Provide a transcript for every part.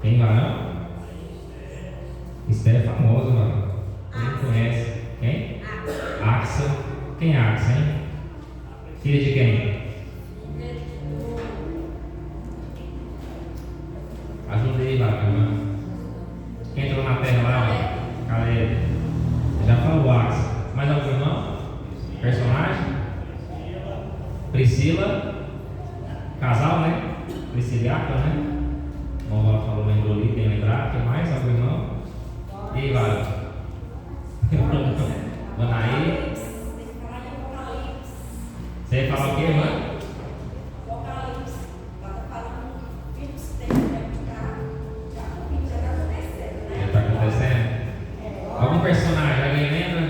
Quem vai não? Esther é famosa, mano. Quem conhece? Quem? Axa. Quem é Axa, hein? Filha de quem? Ajuda aí, lá, irmã. Quem entrou na terra lá, ó? Caleb. Já falou Axa. Mais algum irmão? Personagem? Priscila. Casal, né? Prisciliaca, né? Como ela falou, lembrou ali, tem lembrado. Tem mais algum irmão? E aí, Vale? Manaí. Você ia falar o quê, irmã? Já tá acontecendo? Algum personagem? Alguém lembra?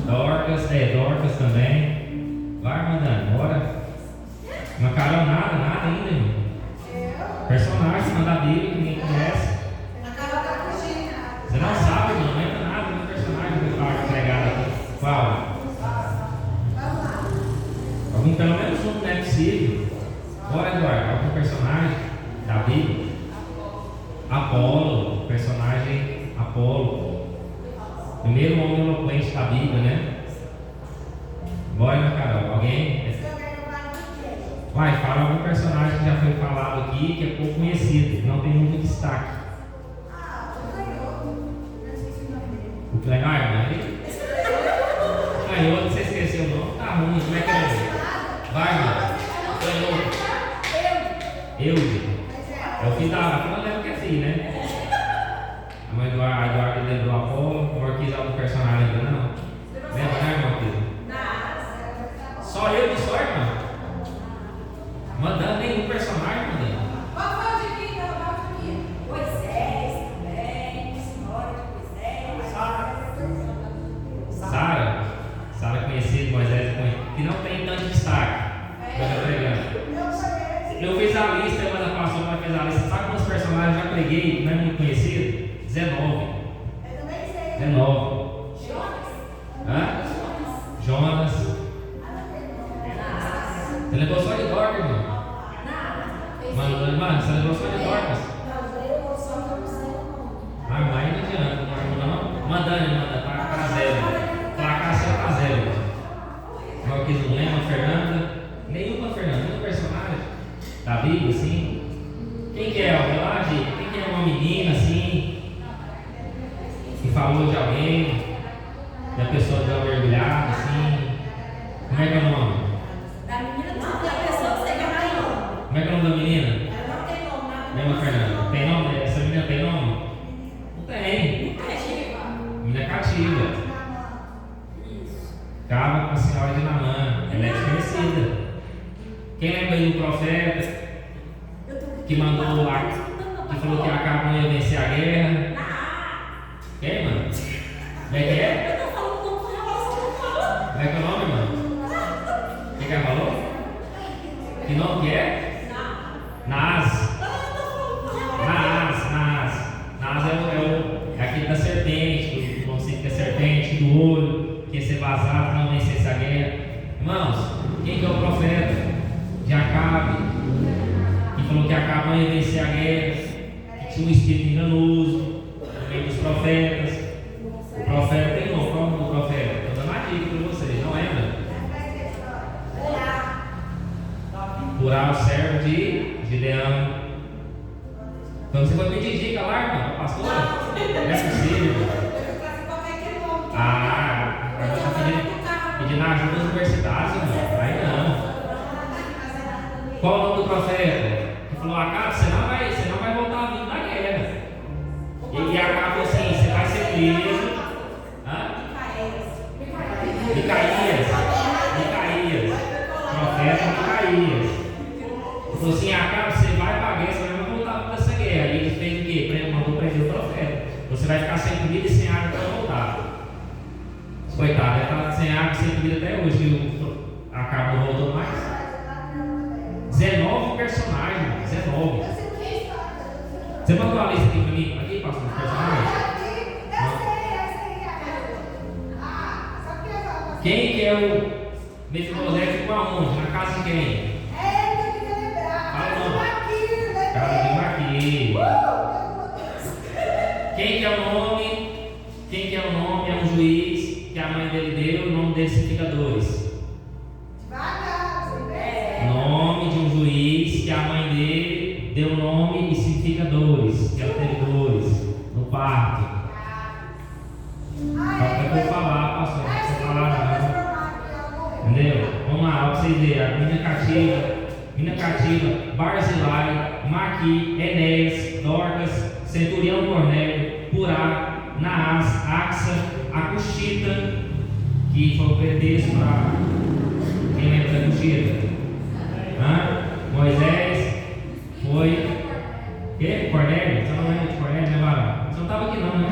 Dorcas também. Vai mandando, bora. Não Carol, nada ainda, irmão. Personagem, manda a Bíblia que ninguém conhece. Você não sabe, não lembra nada do personagem que fala que pregado aqui. Qual? Algum, pelo menos um, não é possível. Bora, Eduardo, algum personagem da Bíblia? Apolo, personagem Apolo. Primeiro homem eloquente da Bíblia, né? Bora, Carol, alguém? Vai, fala algum personagem que já foi falado aqui, que é pouco conhecido, que não tem muito destaque. O que legal, irmã? Ganhou, você esqueceu o nome? Tá ruim, como é que é? Vai, irmã. Ganhou. É o filho da Ara, não lembro que é filho, né? A mãe do Eduardo lembrou a Apolo, o Marquês algum personagem ainda não? Lembra, né, Marquês? Só eu de sorte, irmão? Mandando nenhum personagem, mandando. Moisés também, história de Moisés. Sara conhecido, Moisés conhecido, que não tem tanto destaque. Eu fiz a lista, a semana passada, mas fez a lista. Sabe quantos personagens eu já preguei, não é muito conhecido? 19. Eu também sei. 19. Jonas. Jonas. Você lembrou só de Dorcas, irmão? Mano, você lembrou só de Dorcas? Ah, mas aí não adianta, não. Manda, tá zero. Placar só tá zero. Marquês não lembra, Fernanda. Nenhuma Fernanda, nenhum personagem da Bíblia, assim. Quem que é? Olha lá, gente. Quem que é uma menina, assim, que falou de alguém, e a pessoa deu uma mergulhada, assim. Como é que é o nome? Da menina não, da pessoa que você quer nome. Como é que é o nome da menina? Ela não tem nome, nada. Lembra, Fernanda? Tem nome? Essa menina tem nome? Não tem. Menina cativa. Cava com a senhora de Naamã. Ela é desconhecida. Quem lembra aí do profeta que mandou lá, que falou que Acabe não ia vencer a guerra? Quem, mano? Como é que é? Como é que é o nome, mano? Quem que ela falou? Que nome que é? Naas. Naas é aquele da serpente, o conceito da serpente, do olho, que ia ser vazado, não vencesse a guerra. Irmãos, quem que é o profeta? De Acabe, que falou que Acabe não ia vencer a guerra, que tinha um espírito enganoso no meio dos profetas. O profeta tem nome, qual é o nome do profeta? Estou dando uma dica para vocês, não lembra? Curar o servo de Gideão. Então você foi pedir dica lá, irmão, pastora? Não é possível. Agora você está pedindo ajuda das universidades, irmão. Aí não. Qual o nome do profeta? Que falou: Acabe, você não vai voltar vindo da guerra. E Acabe falou assim: você vai ser preso. Micaías. Profeta Micaías. Ele falou assim: Acabe, você vai para a guerra, você não vai voltar dessa guerra. E ele fez o quê? Mandou prender o profeta. Você vai ficar sem comida e sem água para voltar. Coitado, ele está sem água e sem comida até hoje. Que Acabe não voltou mais. 19 personagens. 19. Você mandou a lista aqui para mim? Aqui, pastor, os personagens? Quem que é o Mefibosete ficou aonde? Na casa de quem? Fala o nome. Casa de Maquir. dele significa dores. Devagar. Nome de um juiz que a mãe dele deu o nome e significa dores, que ela teve dores no parto. Só que eu vou falar, pastor, não precisa falar não. Entendeu? Vamos lá, para vocês verem. A menina cativa, Barzilai, Maqui, Enéas, Dorcas, Centurião Cornélio, Purá, Naás, Axa, Acushita, que foi o pretexto para quem lembra da Acushita? Moisés foi. Que? Cornélio? Você não lembra de Cornélio, né, Varão? Você não estava aqui não, né?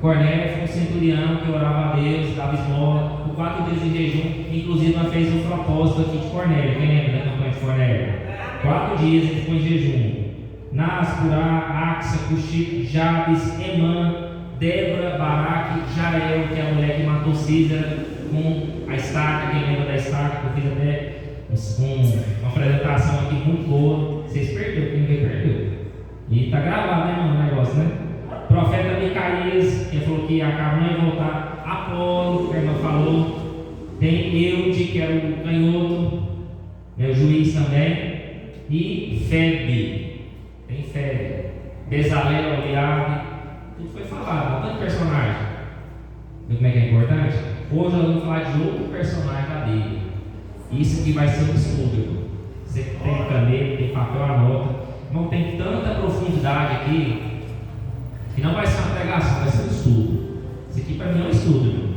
Cornélio foi um centurião que orava a Deus, dava esmola, por 4 dias de jejum. Inclusive, nós fez um propósito aqui de Cornélio. Quem lembra da campanha de Cornélio? 4 dias ele ficou em jejum. Nas, Purá, Axa, Cuxi, Jabes, Emã, Débora, Baraque, Jael, que é a mulher que matou Císara com a estaca. Quem lembra da estaca? Eu fiz até uma apresentação aqui muito boa. Vocês perderam, quem veio perdeu. E está gravado, né, mano, o negócio, né? Profeta Micaías, que falou que Acabe não ia voltar. Apolo, que a irmã falou. Tem Eude, que era o canhoto, o juiz também. E Febe, tem Febe. Bezalel, Eliabe. Tudo foi falado, tanto personagem. Viu como é que é importante? Hoje nós vamos falar de outro personagem da Bíblia. Isso aqui vai ser um estudo. Você que tem caneta, tem papel, anota. Não tem tanta profundidade aqui que não vai ser uma pregação, vai ser um estudo. Isso aqui para mim é um estudo, viu?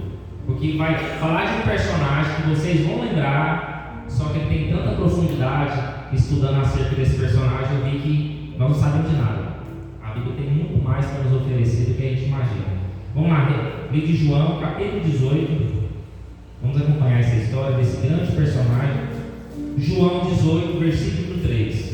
Porque vai falar de um personagem que vocês vão lembrar, só que ele tem tanta profundidade. Estudando acerca desse personagem, eu vi que nós não sabemos de nada. A Bíblia tem muito mais para nos oferecer do que a gente imagina. Vamos lá, livro de João, capítulo 18. Vamos acompanhar essa história desse grande personagem. João 18, versículo 3.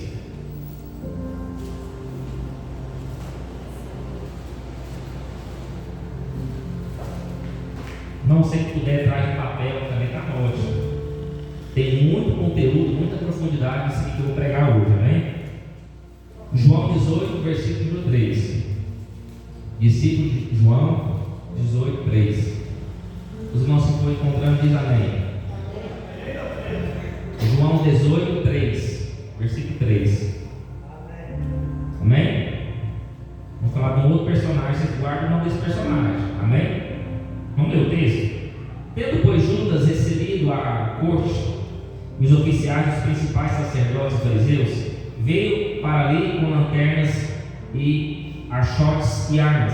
Não sei se puder entrar em papel, também está ótimo. Tem muito conteúdo, muita profundidade nisso que eu vou pregar hoje, amém? João 18, versículo 3. Discípulo de João 18, 3. Os irmãos que estão encontrando, diz amém. João 18, 3. Versículo 3. Amém? Vamos falar de um outro personagem, vocês guardam o nome desse personagem, amém? Vamos ler o texto? Tendo, pois, Judas recebido a corte, os oficiais, os principais sacerdotes e fariseus, veio para ali com lanternas e archotes e armas.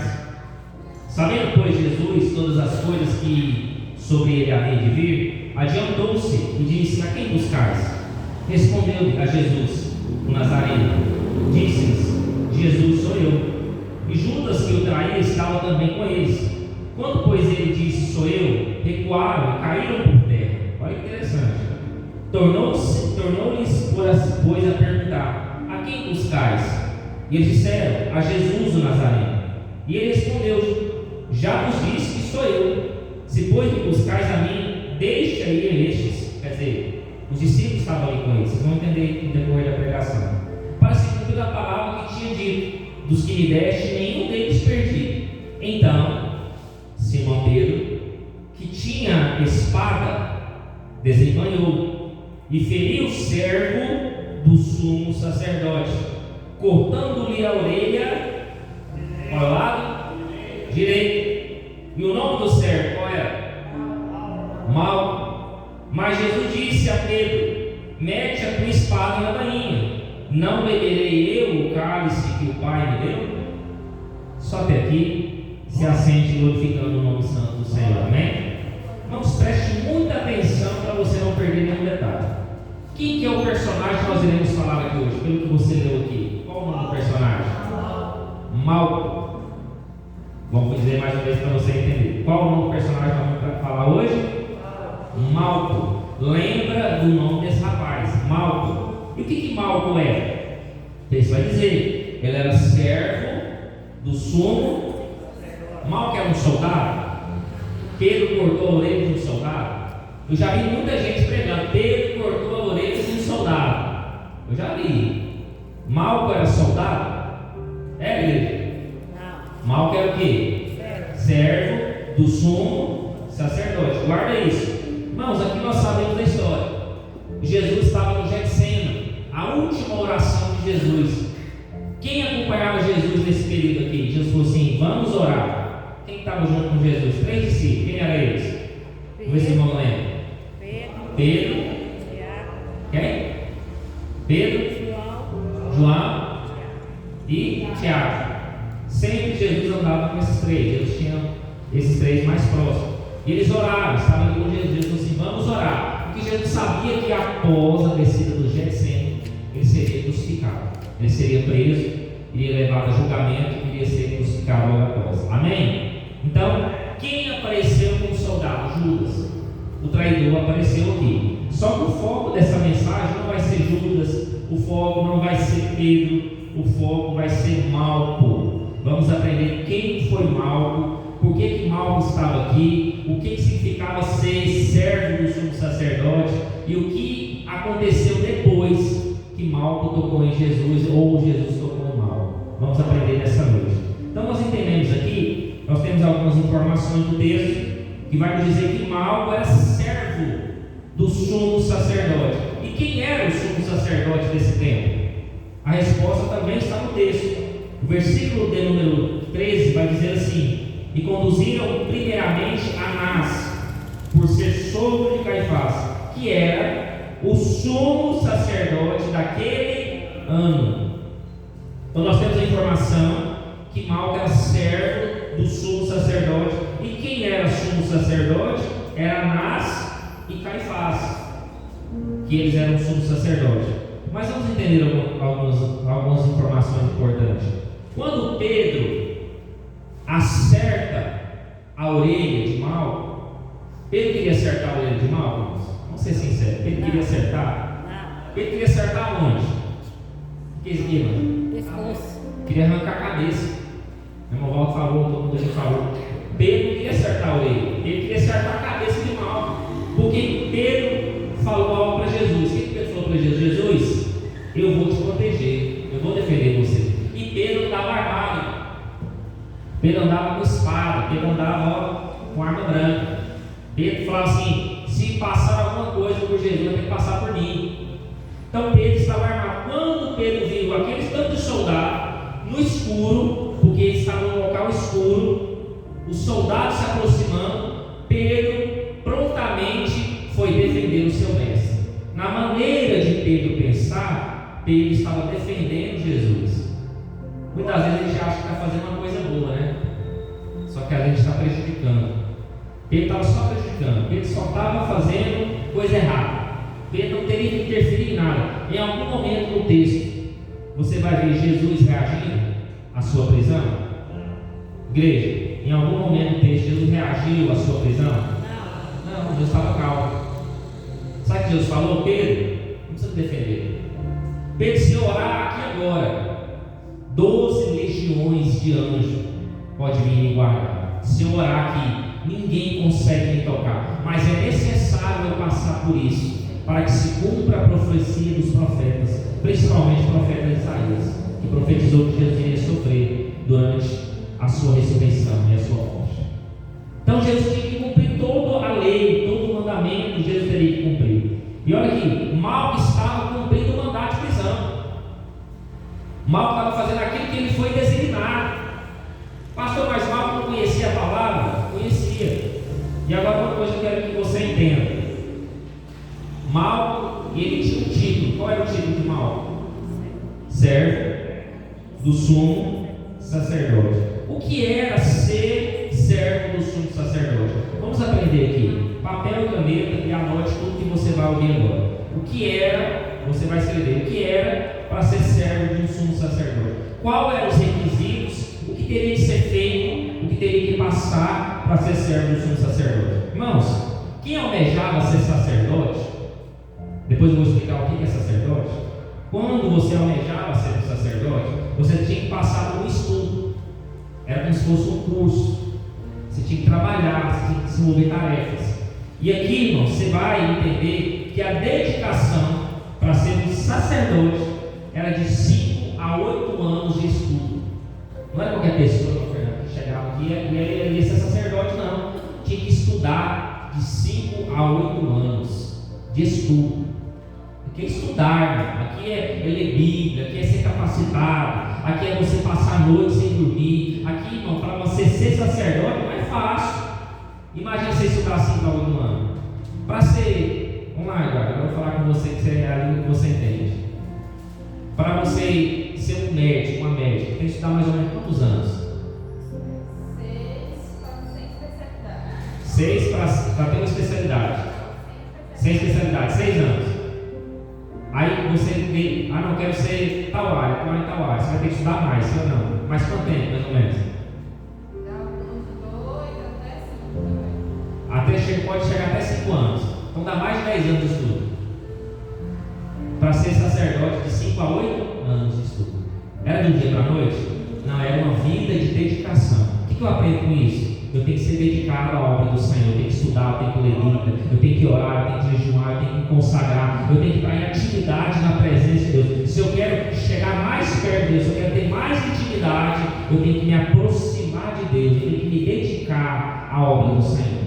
Sabendo, pois, Jesus todas as coisas que sobre ele havia de vir, adiantou-se e disse: a quem buscais? Respondeu-lhe a Jesus, o Nazareno. Disse-lhes: Jesus sou eu. E Judas, que o traía, estava também com eles. Quando, pois, ele disse: sou eu, recuaram e caíram por terra. Olha que interessante. Tornou-lhes, pois, a perguntar: a quem buscais? E eles disseram: a Jesus o Nazareno. E ele respondeu: já vos disse que sou eu. Se, pois, me buscais a mim, deixa ir estes. Quer dizer, os discípulos estavam ali com eles. Vocês vão entender no decorrer da pregação. Para se cumprir a palavra que tinha dito: dos que me deste, nenhum deles perdi. Então, Simão Pedro, que tinha espada, desembanhou e feriu o servo do sumo sacerdote, cortando-lhe a orelha ao lado direito. E o nome do servo qual era? Malco. Mas Jesus disse a Pedro: mete a tua espada na bainha. Não beberei eu o cálice que o Pai me deu? Só até aqui, se assente glorificando o nome santo do Senhor, amém? Vamos, preste muita atenção para você não perder nenhum detalhe. Quem que é o personagem que nós iremos falar aqui hoje? Pelo que você leu aqui, qual o nome do personagem? Malco. Vamos dizer mais uma vez para você entender. Qual o nome do personagem que nós vamos falar hoje? Malco. Lembra do nome desse rapaz, Malco. E o que Malco é? Você vai dizer, ele era servo do sumo. Malco era um soldado. Pedro cortou a orelha de um soldado. Eu já vi muita gente pregando: Pedro cortou a orelha de um soldado. Eu já vi. Malco era soldado? É, igreja? Malco era o quê? Servo do sumo sacerdote. Guarda isso. Irmãos, aqui nós sabemos da história. Jesus estava no Getsemane, a última oração de Jesus. Quem acompanhava Jesus nesse período aqui? Jesus falou assim: vamos orar. Quem estava junto com Jesus? 3 discípulos. Quem era eles? Vamos ver se o irmão lembra. Pedro. Quem? Pedro. João e Tiago. Sempre Jesus andava com esses 3. Eles tinham esses 3 mais próximos. E eles oravam, estavam ali com Jesus. Jesus falou assim: vamos orar. Porque Jesus sabia que após a descida do Getsemane, ele seria crucificado. Ele seria preso, iria levado a julgamento e iria ser crucificado logo após. Amém? Então, quem apareceu como soldado? Judas. O traidor apareceu aqui. Só que o foco dessa mensagem não vai ser Judas, o foco não vai ser Pedro, o foco vai ser Malco. Vamos aprender quem foi Malco, por que Malco estava aqui, o que significava ser servo do sumo sacerdote e o que aconteceu depois que Malco tocou em Jesus ou Jesus tocou em Malco. Vamos aprender nessa noite. Então nós entendemos aqui, nós temos algumas informações do texto que vai nos dizer que Malco era servo do sumo sacerdote. E quem era o sumo sacerdote desse tempo? A resposta também está no texto. O versículo de número 13 vai dizer assim: e conduziram primeiramente Anás, por ser sogro de Caifás, que era o sumo sacerdote daquele ano. Então nós temos a informação que Malco era servo do sumo sacerdote. E quem era sumo sacerdote? Era Anás e Caifás, que eles eram sumo sacerdote. Mas vamos entender algumas informações importantes. Quando Pedro acerta a orelha de Malco, Pedro queria acertar a orelha de Malco? Vamos ser sinceros, Pedro queria acertar? Não. Pedro queria acertar onde? O que é isso aqui, mano? Pescoço. Queria arrancar a cabeça. Meu irmão Walter falou, todo mundo aqui falou. Pedro queria acertar a orelha, ele queria acertar a cabeça de Malco, porque Pedro falou algo para Jesus. O que Pedro falou para Jesus? Jesus, eu vou te proteger, eu vou defender você. E Pedro andava armado, Pedro andava com espada, Pedro andava com arma branca. Pedro falava assim: se passar alguma coisa por Jesus, vai ter que passar por mim. Então Pedro estava armado. Quando Pedro viu aqueles tantos soldados no escuro, porque eles estavam num local escuro, os soldados se aproximando, Pedro prontamente foi defender o seu mestre. Na maneira de Pedro pensar, Pedro estava defendendo Jesus. Muitas vezes a gente acha que está fazendo uma coisa boa, né? Só que a gente está prejudicando. Pedro estava só prejudicando, Pedro só estava fazendo coisa errada. Pedro não teria que interferir em nada. Em algum momento no texto, você vai ver Jesus reagindo à sua prisão? Igreja, em algum momento no texto, Jesus reagiu à sua prisão? Não, Jesus estava calmo. Sabe o que Jesus falou? Pedro, não precisa defender. Pedro, se eu orar aqui agora, 12 legiões de anjos pode vir me guardar. Se eu orar aqui, ninguém consegue me tocar. Mas é necessário eu passar por isso, para que se cumpra a profecia dos profetas, principalmente o profeta Isaías, que profetizou que Jesus iria sofrer durante a sua ressurreição e a sua morte. Então Jesus tinha que cumprir toda a lei, todo o mandamento, Jesus teria que cumprir. E olha aqui, Malco estava cumprindo o mandato de prisão. Malco estava fazendo aquilo que ele foi designado. Pastor, mas Malco não conhecia a palavra? Conhecia. E agora uma coisa que eu quero que você entenda. Malco, ele tinha um título. Qual era o título de Malco? Servo do sumo sacerdote. O que era ser servo do sumo sacerdote? Vamos aprender aqui. Papel e caneta e anote tudo que você vai ouvir agora. O que era, você vai escrever, o que era para ser servo de um sumo sacerdote? Quais eram os requisitos? O que teria que ser feito? O que teria que passar para ser servo do sumo sacerdote? Irmãos, quem almejava ser sacerdote, depois eu vou explicar o que é sacerdote. Quando você almejava ser sacerdote, você tinha que passar por um estudo. Era como se fosse um curso. Você tinha que trabalhar, você tinha que desenvolver tarefas. E aqui, irmão, você vai entender que a dedicação para ser um sacerdote era de 5 a 8 anos de estudo. Não era qualquer pessoa, Fernando, que chegava aqui e ia ser sacerdote, não. Tinha que estudar, a 8 anos de estudo. Aqui é estudar, aqui é ler Bíblia, aqui é ser capacitado, aqui é você passar a noite sem dormir. Aqui, irmão, para você ser sacerdote não é fácil. Imagina você estudar 5 a 8 anos. Para ser, vamos lá, Eduardo, eu vou falar com você que é a língua que você entende. Para você ser um médico, uma médica, tem que estudar mais ou menos quantos anos? 6 para ter uma especialidade. 6 especialidades, 6 anos. Aí você vê, não, quero ser tal área, tal área, tal área. Você vai ter que estudar mais, sim ou não? Mas quanto tempo, mais ou menos? Pode chegar até 5 anos. Então dá mais de 10 anos de estudo. Para ser sacerdote, de 5 a 8 anos de estudo. Era do dia para a noite? Não, era uma vida de dedicação. O que eu aprendo com isso? Eu tenho que ser dedicado à obra do Senhor. Eu tenho que estudar, eu tenho que ler Bíblia, eu tenho que orar, eu tenho que jejuar, eu tenho que me consagrar, eu tenho que estar em atividade na presença de Deus. Se eu quero chegar mais perto de Deus, se eu quero ter mais intimidade, eu tenho que me aproximar de Deus, eu tenho que me dedicar à obra do Senhor.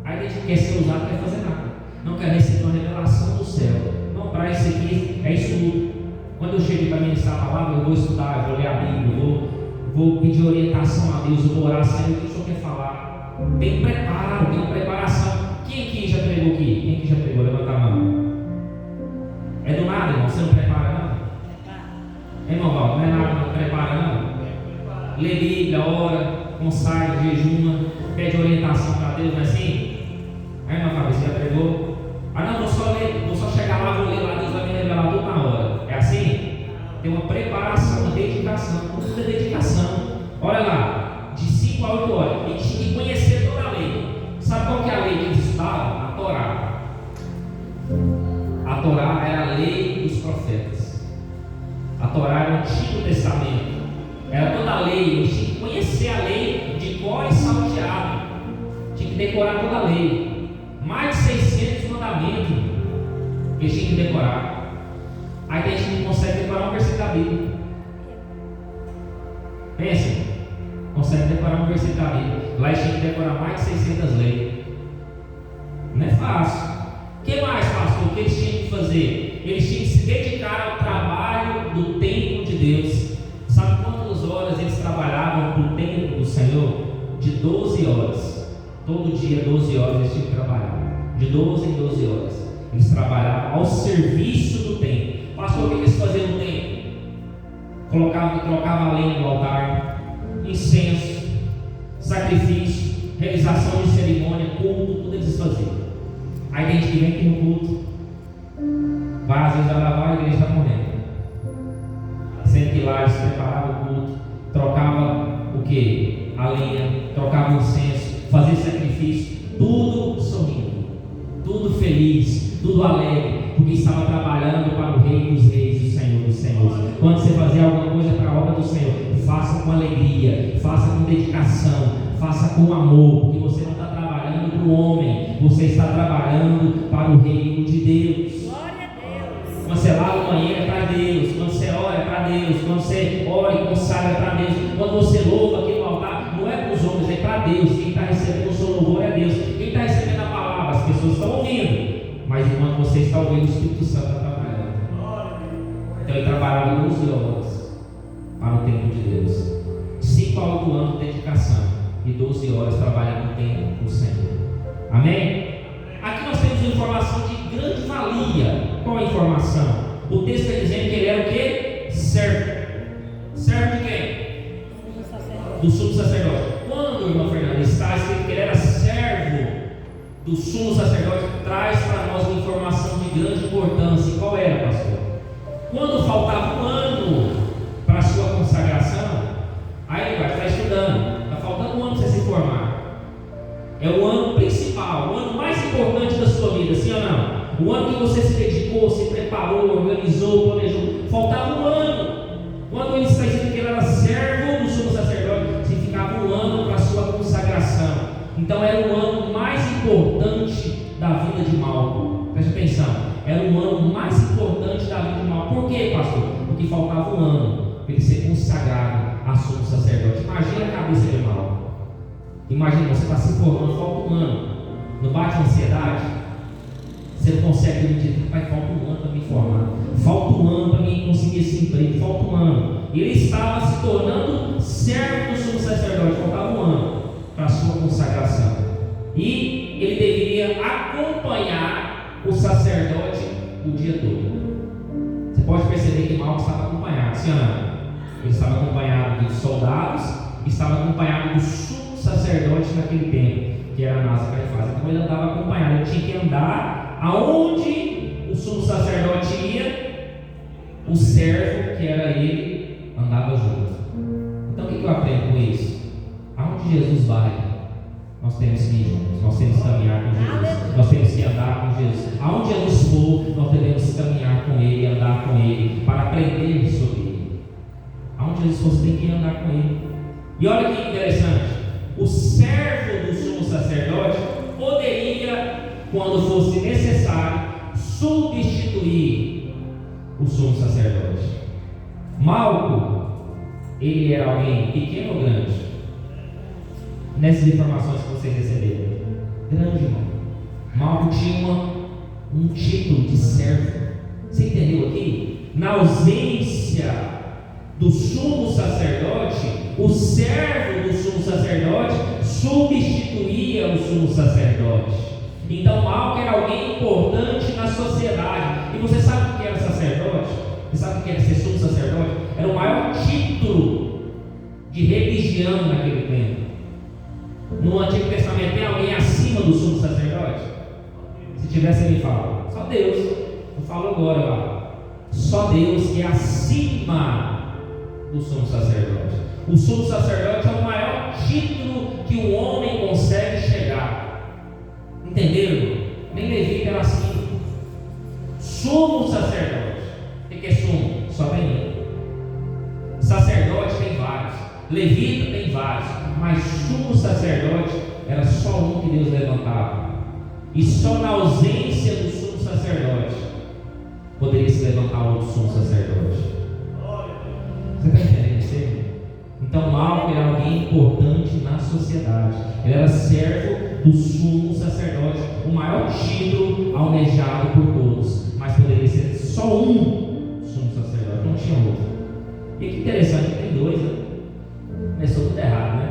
Aí a gente quer ser usado, não quer fazer nada, não quer receber uma revelação do céu. Não, para isso aqui é estudo. Quando eu chego para ministrar a palavra, eu vou estudar, eu vou ler a Bíblia, vou pedir orientação a Deus, eu vou orar, Senhor, o que o Senhor quer falar? Tem preparo, tem preparação. Quem aqui já pregou aqui? Quem aqui já pregou? Levanta a mão. É do nada, irmão, você não prepara não? Irmão Val, não é nada, não prepara não? Lê Bíblia, ora, consagra, jejuma, pede orientação para Deus, não é assim? Aí irmã Fábio, você já pregou? Não, vou só chegar lá, vou ler lá, Deus vai me revelar tudo na hora. É assim? Tem uma preparação, uma dedicação, tudo é dedicação. Olha lá, de 5 a 8 horas, ele tinha que conhecer toda a lei. Sabe qual que é a lei que eles estudavam? A Torá. A Torá era a lei dos profetas. A Torá era o Antigo Testamento. Era toda a lei, eles tinham que conhecer a lei de cor e salteado. Tinha que decorar toda a lei. Mais de 600 mandamentos que eles tinham que decorar. Aí a gente não consegue decorar um versículo da Bíblia. Pensa, consegue decorar um versículo da Bíblia. Lá eles tinham que decorar mais de 600 leis. Não é fácil. O que mais, pastor? O que eles tinham que fazer? Eles tinham que se dedicar ao trabalho do templo de Deus. Sabe quantas horas eles trabalhavam para o templo do Senhor? De 12 horas. Todo dia, 12 horas eles tinham que trabalhar. De 12 em 12 horas. Eles trabalhavam ao serviço do templo. Pastor, o que eles faziam no templo? Trocava a lenha do altar, incenso, sacrifício, realização de cerimônia, culto, tudo eles faziam. Aí tem gente que vem aqui no culto, vai às vezes a lavar, a igreja está morrendo. Sendo que lá eles preparavam o culto, trocava o que? A lenha, trocava o incenso, fazia sacrifício, tudo sorrindo, tudo feliz, tudo alegre, porque estava trabalhando para o Rei dos Reis, o Senhor dos Senhores. Quando você fazer alguma coisa para a obra do Senhor, faça com alegria, faça com dedicação, faça com amor, porque você não está trabalhando para o homem, você está trabalhando para o reino de Deus. Glória a Deus. Quando você lava o banheiro é para Deus, quando você ora é para Deus, quando você ora e consagra é para Deus, quando você louva aqui no altar, não é para os homens, é para Deus. Quem está recebendo o seu louvor é Deus. Quem está recebendo a palavra, as pessoas estão ouvindo, mas enquanto você está ouvindo, o Espírito Santo está trabalhando. Então ele trabalhava 12 horas para o templo de Deus, 5 a 8 anos de dedicação e 12 horas trabalhando no templo do Senhor. Amém? Aqui nós temos uma informação de grande valia. Qual a informação? O texto está dizendo que ele era o quê? Servo. Servo de quem? Do sumo sacerdote. Quando, irmão Fernando, está escrito que ele era servo do sumo sacerdote, traz para nós uma informação de grande importância. E qual era, pastor? Quando faltava um ano para a sua consagração, aí ele vai estar estudando, está faltando um ano para você se formar. É o ano principal, o ano mais importante da sua vida, sim ou não? O ano que você se dedicou, se preparou, organizou, planejou. Faltava um ano. Quando ele está dizendo que ele era servo do sumo sacerdote, significava um ano para a sua consagração. Então era o ano mais importante da vida de Malco. Preste atenção. Era o ano mais importante da vida de Malco. Por quê, pastor? Porque faltava um ano para ele ser consagrado a sumo sacerdote. Imagina a cabeça de Malco. Imagina, você está se formando, falta um ano. Não bate ansiedade? Você não consegue dizer, pai, falta um ano para me formar, falta um ano para mim conseguir esse emprego, falta um ano. E ele estava se tornando servo do sumo sacerdote, faltava um ano para a sua consagração. E ele deveria acompanhar o sacerdote o dia todo. Você pode perceber que Malco estava acompanhado, sim ou não? Ele estava acompanhado de soldados, estava acompanhado do sumo sacerdote naquele tempo, que era Anás e Caifás. Então ele andava acompanhado, ele tinha que andar aonde o sumo sacerdote ia, o servo, que era ele, andava junto. Então o que eu aprendo com isso? Aonde Jesus vai, nós temos que ir juntos, nós temos que caminhar com Jesus, nós temos que andar com Jesus. Aonde Jesus for, nós devemos caminhar com Ele, andar com Ele, para aprender sobre Ele. Aonde Jesus for, você tem que andar com Ele. E olha que interessante, o servo do sumo sacerdote poderia, quando fosse necessário, substituir o sumo sacerdote. Malco, ele era alguém pequeno ou grande? Nessas informações que vocês receberam, grande, irmão. Malco tinha um título de servo. Você entendeu aqui? Na ausência do sumo sacerdote, o servo do sumo sacerdote substituía o sumo sacerdote. Então Malco era alguém importante na sociedade. E você sabe o que era sacerdote? Você sabe o que era ser sumo sacerdote? Era o maior título de religião naquele tempo. No Antigo Testamento tem alguém acima do sumo sacerdote? Se tivesse, ele fala. Só Deus. Eu falo agora lá. Só Deus que é acima do sumo sacerdote. O sumo sacerdote é o maior título que o homem consegue chegar. Entenderam? Nem Levítico era assim. Sumo sacerdote. O que é sumo? Só tem um. Sacerdote tem vários. Levita tem vários. Mas sumo sacerdote era só um que Deus levantava. E só na ausência do sumo sacerdote poderia se levantar outro sumo sacerdote. Você está entendendo isso? Então Malco era alguém importante na sociedade. Ele era servo do sumo sacerdote, o maior título almejado por todos. Mas poderia ser só um sumo sacerdote, não tinha outro. E que interessante, tem dois, né? Começou tudo errado, né?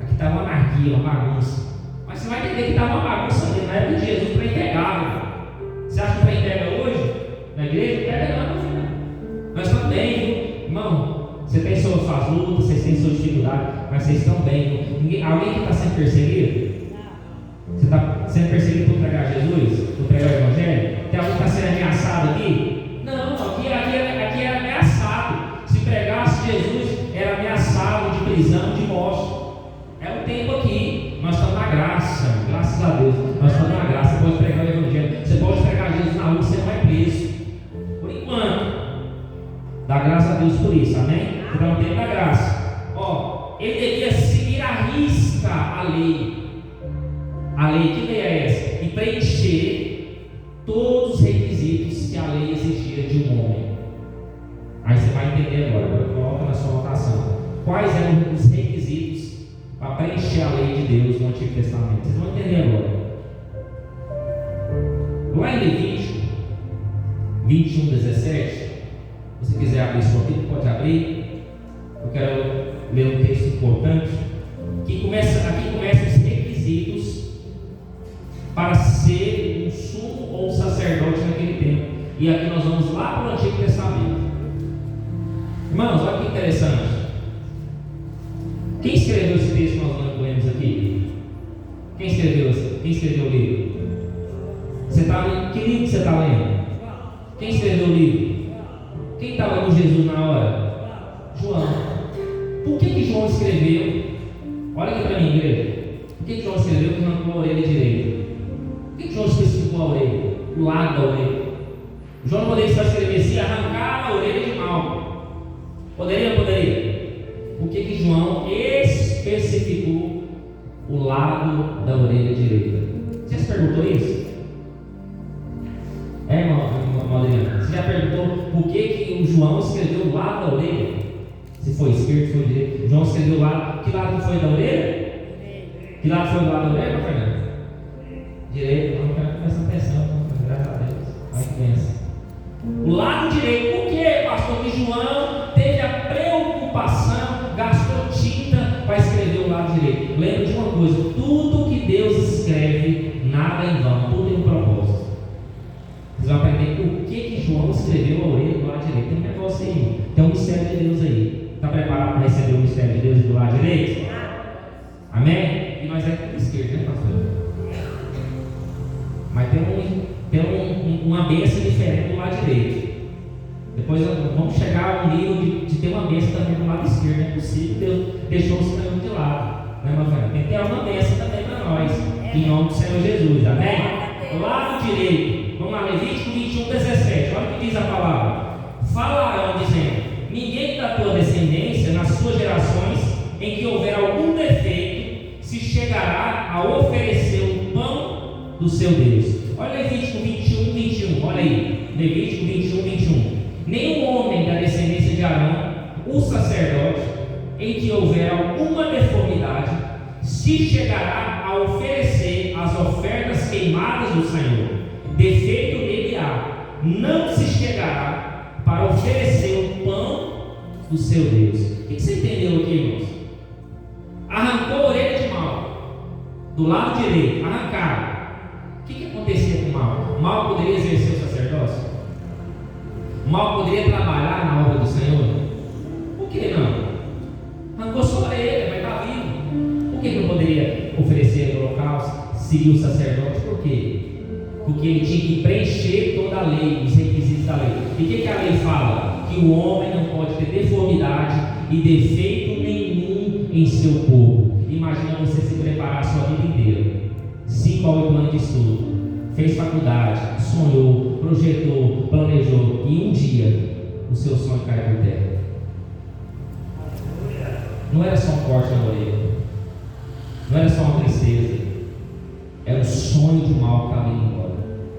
Aqui está uma anarquia, uma bagunça. Mas você vai entender que estava uma bagunça ali na época de Jesus, para entregar. Você acha que para entrega hoje, na igreja? Não pega não, filho. Nós estamos bem, viu? Irmão, você tem suas lutas, vocês têm suas dificuldades, mas vocês estão bem. Alguém que está sendo perseguido? Você está sendo perseguido por pregar Jesus? Por pregar o Evangelho? Tem alguém que está sendo ameaçado aqui? Não, aqui era ameaçado. Se pregasse Jesus, era ameaçado de prisão, de morte. É o tempo aqui. Nós estamos na graça, graças a Deus. Nós estamos na graça. Você pode pregar o Evangelho, você pode pregar Jesus na rua, você não vai preso. Por enquanto. Dá graça a Deus por isso, amém? Então é o tempo da graça. Ó, ele devia seguir à risca a lei. A lei, que lei é essa? E preencher todos os requisitos que a lei exigia de um homem. Aí você vai entender agora, coloca na sua anotação. Quais eram os requisitos para preencher a lei de Deus no Antigo Testamento? Vocês vão entender agora. Lá em Levítico 21:17, se você quiser abrir sua Bíblia, pode abrir. Eu quero ler um texto importante. Aqui começa os requisitos para ser um sumo ou um sacerdote naquele tempo. E aqui nós vamos lá para o Antigo Testamento. Irmãos, olha que interessante. Quem escreveu esse texto que nós lemos aqui? Quem escreveu o livro? Que livro você está lendo? Quem escreveu o livro? Quem estava com Jesus na hora? João. Por que João escreveu? Olha aqui para mim, igreja. Por que João escreveu que arrancou a orelha direita? Por que João especificou a orelha? O lado da orelha. João não poderia escrever assim, arrancar a orelha de Malco. Poderia ou não poderia? Por que João especificou o lado da orelha direita? Você já se perguntou isso? Irmão Adriano, você já perguntou por que o João escreveu o lado da orelha? Se foi esquerdo, se foi direito. João escreveu o lado. Que lado foi da orelha? Que lado foi do lado da orelha, Fernando? direito, não quero prestar atenção, graças a Deus. Aí que pensa. O lado direito, por quê, pastor? Que João teve a preocupação, gastou tinta para escrever o lado direito. Lembra de uma coisa: tudo que Deus escreve, nada em vão, tudo tem um propósito. Vocês vão aprender por que João escreveu a orelha do lado direito. Tem um negócio aí, tem um mistério de Deus aí. Está preparado para receber o mistério de Deus do lado direito? Amém? E nós é tudo esquerdo, né, pastor? Mas tem uma bênção diferente do lado direito. Depois vamos chegar ao nível de ter uma bênção também do lado esquerdo. Não é possível, Deus deixou o Senhor de lado. Né, meu? Tem que ter uma bênção também para nós, em nome do Senhor Jesus. Amém? Lado direito, vamos lá, Levítico 21:17. Olha o que diz a palavra. Falarão dizendo: ninguém da tua descendência, nas suas gerações, em que houver algum defeito, se chegará a oferecer o pão do seu Deus. Olha Levítico 21:21. Olha aí, Levítico 21:21. Nenhum homem da descendência de Arão, o sacerdote, em que houver alguma deformidade, se chegará a oferecer as ofertas queimadas do Senhor. Defeito nele há, não se chegará para oferecer o pão do seu Deus. O que você entendeu aqui, irmãos? Arrancou a orelha de Mal do lado direito, arrancaram. O que acontecia com Mal? Mal poderia exercer o sacerdócio? Mal poderia trabalhar na obra do Senhor? Por que não? Arrancou sua orelha, mas está vivo. Por que não poderia oferecer o holocausto, seguir o sacerdote? Por quê? Porque ele tinha que preencher toda a lei, os requisitos da lei. E o que a lei fala? Que o homem não pode ter deformidade e defeito nenhum em seu corpo. Imagina você se preparar a sua vida inteira, 5 a 8 anos de estudo, fez faculdade, sonhou, projetou, planejou, e um dia o seu sonho cai por terra. Não era só um corte na orelha, não era só uma tristeza, era o sonho de Mal que estava indo embora,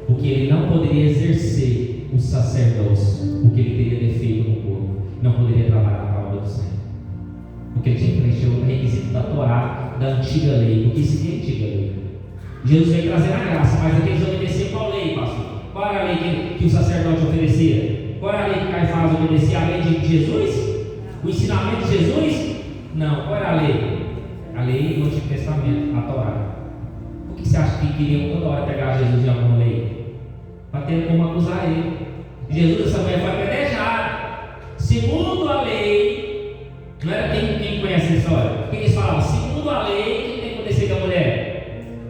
porque ele não poderia exercer o sacerdócio, porque ele teria defeito no corpo, não poderia trabalhar na obra do Senhor, porque ele tinha que preencher o requisito da Torá, da antiga lei. Porque isso é a antiga lei. Jesus veio trazer a graça, mas aqueles obedeciam qual lei, pastor? Qual era a lei que o sacerdote oferecia? Qual era a lei que Caifás obedecia? A lei de Jesus? O ensinamento de Jesus? Não. Qual era a lei? A lei do Antigo Testamento, a Torá. Por que você acha que queriam toda hora pegar Jesus em alguma lei? Para ter como acusar ele. Jesus, essa mulher foi apedrejada. Segundo a lei, não era quem conhece a história? O que eles falavam? Segundo a lei, o que tem que acontecer com a mulher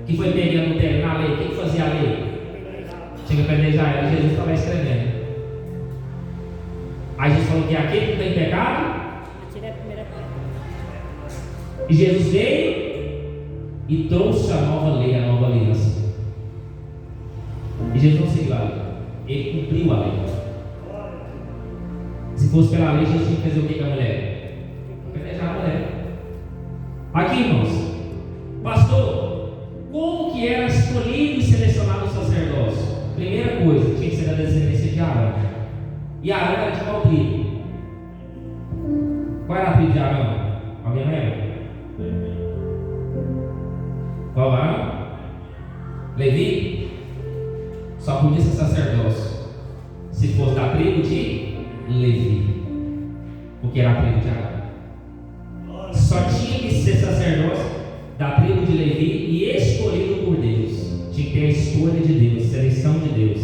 que foi pega em adultério na lei? O que fazia a lei? Tinha que apedrejar ela. Jesus estava escrevendo. Aí Jesus falou que aquele que tem pecado, e Jesus veio e trouxe a nova lei, a nova aliança. E Jesus não seguiu a lei, ele cumpriu a lei. Se fosse pela lei, Jesus tinha que fazer o que com a mulher? Apedrejar a mulher. Aqui, irmãos, pastor, como que era escolhido e selecionado o sacerdócio? Primeira coisa, tinha que ser da descendência de Arão. E Arão era de qual tribo? Qual era a tribo de Arão? Alguém lembra? Qual Arão? Levi? Só podia ser sacerdócio se fosse da tribo de Levi, porque era a tribo de Arão. Só tinha que ser sacerdócio da tribo de Levi e escolhido por Deus. Tinha que ter a escolha de Deus, seleção de Deus.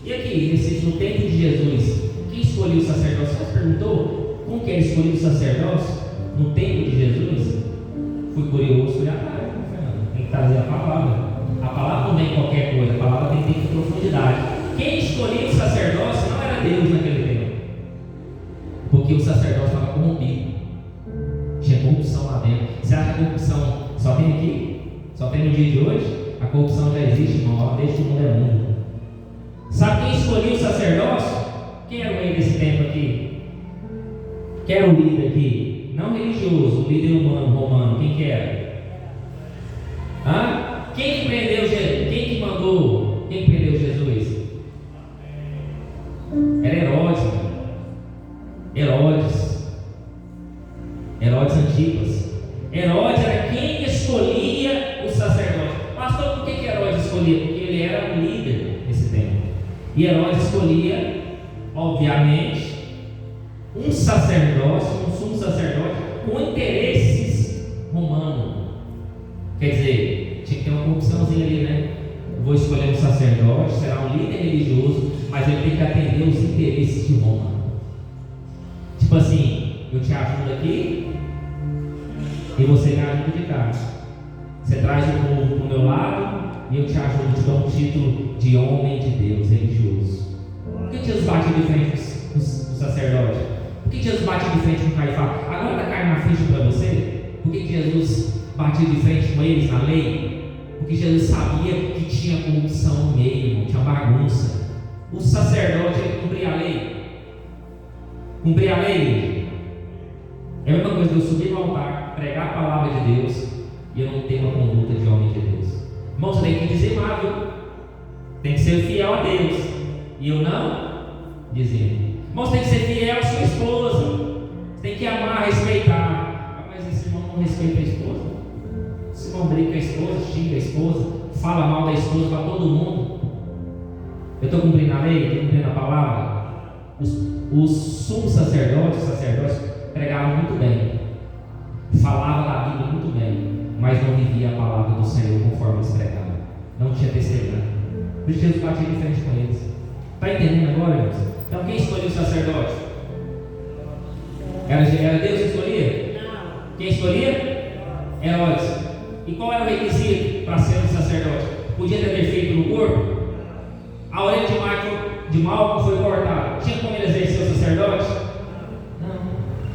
E aqui, no tempo de Jesus, quem escolheu o sacerdócio? Você perguntou como que era escolhido o sacerdócio no tempo de Jesus? Fui curioso, fui atrás, Fernando. Tem que trazer a palavra. A palavra não vem qualquer coisa, a palavra tem que ter profundidade. Quem escolheu o sacerdócio não era Deus naquele tempo, porque o sacerdócio estava corrompido. Tinha corrupção lá dentro. Você acha que a corrupção só tem aqui? Só tem no dia de hoje? A corrupção já existe, irmão, desde que o mundo é mundo. Sabe quem escolheu o sacerdócio? Quem era o rei desse tempo aqui? Quem era o líder aqui? Não religioso, o líder humano, romano. Quem que era? Hã? Quem que prendeu Jesus? Quem que mandou? Quem prendeu Jesus? Era Herodes, mano. Herodes Antipas. Herodes era quem escolhia o sacerdote. Pastor, por que Herodes escolhia? escolhia? Porque ele era um líder nesse tempo. E Herodes escolhia, obviamente, um sacerdote, um sumo sacerdote, com interesses romanos. Quer dizer, tinha que ter uma corrupçãozinha ali, né? Vou escolher um sacerdote, será um líder religioso, mas ele tem que atender os interesses de Roma. Tipo assim, eu te ajudo aqui e você me ajuda de cá. Você traz o povo para o meu lado e eu te ajudo, te dou um título de homem de Deus, religioso. Por que Jesus bate de frente com os sacerdotes? Por que Jesus bate de frente com Caifás? Agora está caindo na ficha para você? Por que Jesus bate de frente com eles na lei? Porque Jesus sabia que tinha corrupção no meio, tinha bagunça. O sacerdote cumpria a lei. Cumprir a lei é a mesma coisa que eu subir no altar, pregar a palavra de Deus e eu não ter uma conduta de homem de Deus. Irmão, você tem que dizimar, viu? Tem que ser fiel a Deus. E eu não dizimo. Irmão, você tem que ser fiel à sua esposa. Você tem que amar, respeitar. Mas esse irmão não respeita a esposa. Esse irmão briga com a esposa, xinga a esposa, fala mal da esposa para todo mundo. Eu estou cumprindo a lei? Estou cumprindo a palavra? Os sumos sacerdotes, pregavam muito bem, falavam da Bíblia muito bem, mas não vivia a palavra do Senhor conforme eles pregavam, não tinha testemunho. Por isso Jesus batia de frente com eles. Está entendendo agora, irmãos? Então quem escolheu o sacerdote? Era Deus que escolhia? Não. Quem escolhia? Herodes. E qual era o requisito para ser um sacerdote? Podia ter feito no corpo? A orelha de Malco foi cortada. Tinha como ele exercer o sacerdote? Não.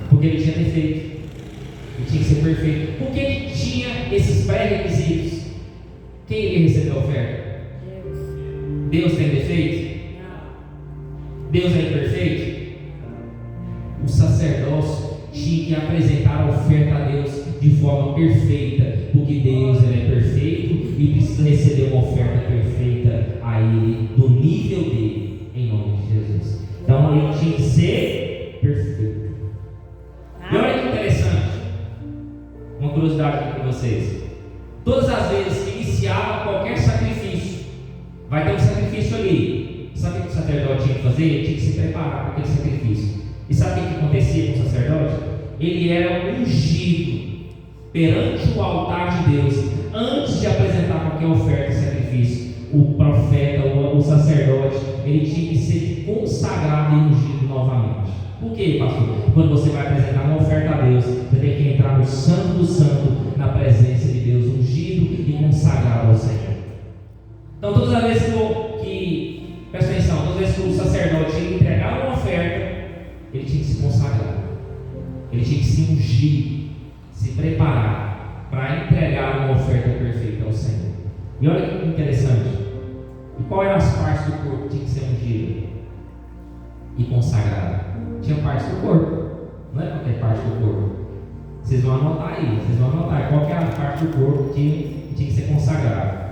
Porque ele tinha defeito. Ele tinha que ser perfeito. Por que ele tinha esses pré-requisitos? Quem iria receber a oferta? Deus tem defeito? Não. Deus é imperfeito? O sacerdócio tinha que apresentar a oferta a Deus de forma perfeita, porque Deus ele é perfeito e precisa receber uma oferta perfeita a Ele, do nível dele, em nome de Jesus. Então ele tinha que ser perfeito. E olha que interessante, uma curiosidade aqui para vocês. Todas as vezes que iniciava qualquer sacrifício, vai ter um sacrifício ali. Sabe o que o sacerdote tinha que fazer? Ele tinha que se preparar para aquele sacrifício. E sabe o que acontecia com o sacerdote? Ele era ungido perante o altar de Deus antes de apresentar qualquer oferta e sacrifício. O profeta, o sacerdote, ele tinha que ser consagrado e ungido novamente. Por quê, pastor? Quando você vai apresentar uma oferta a Deus, você tem que entrar no santo do santo, na presença de Deus, ungido e consagrado ao Senhor. Então todas as vezes presta atenção, todas as vezes que o sacerdote ia entregar uma oferta, ele tinha que se consagrar, ele tinha que se ungir, se preparar para entregar uma oferta perfeita ao Senhor. E olha que interessante, e qual eram as partes do corpo que tinha que ser ungida e consagrada? Tinha partes do corpo, não é qualquer parte do corpo. Vocês vão anotar aí, qual que era a parte do corpo que tinha que ser consagrada.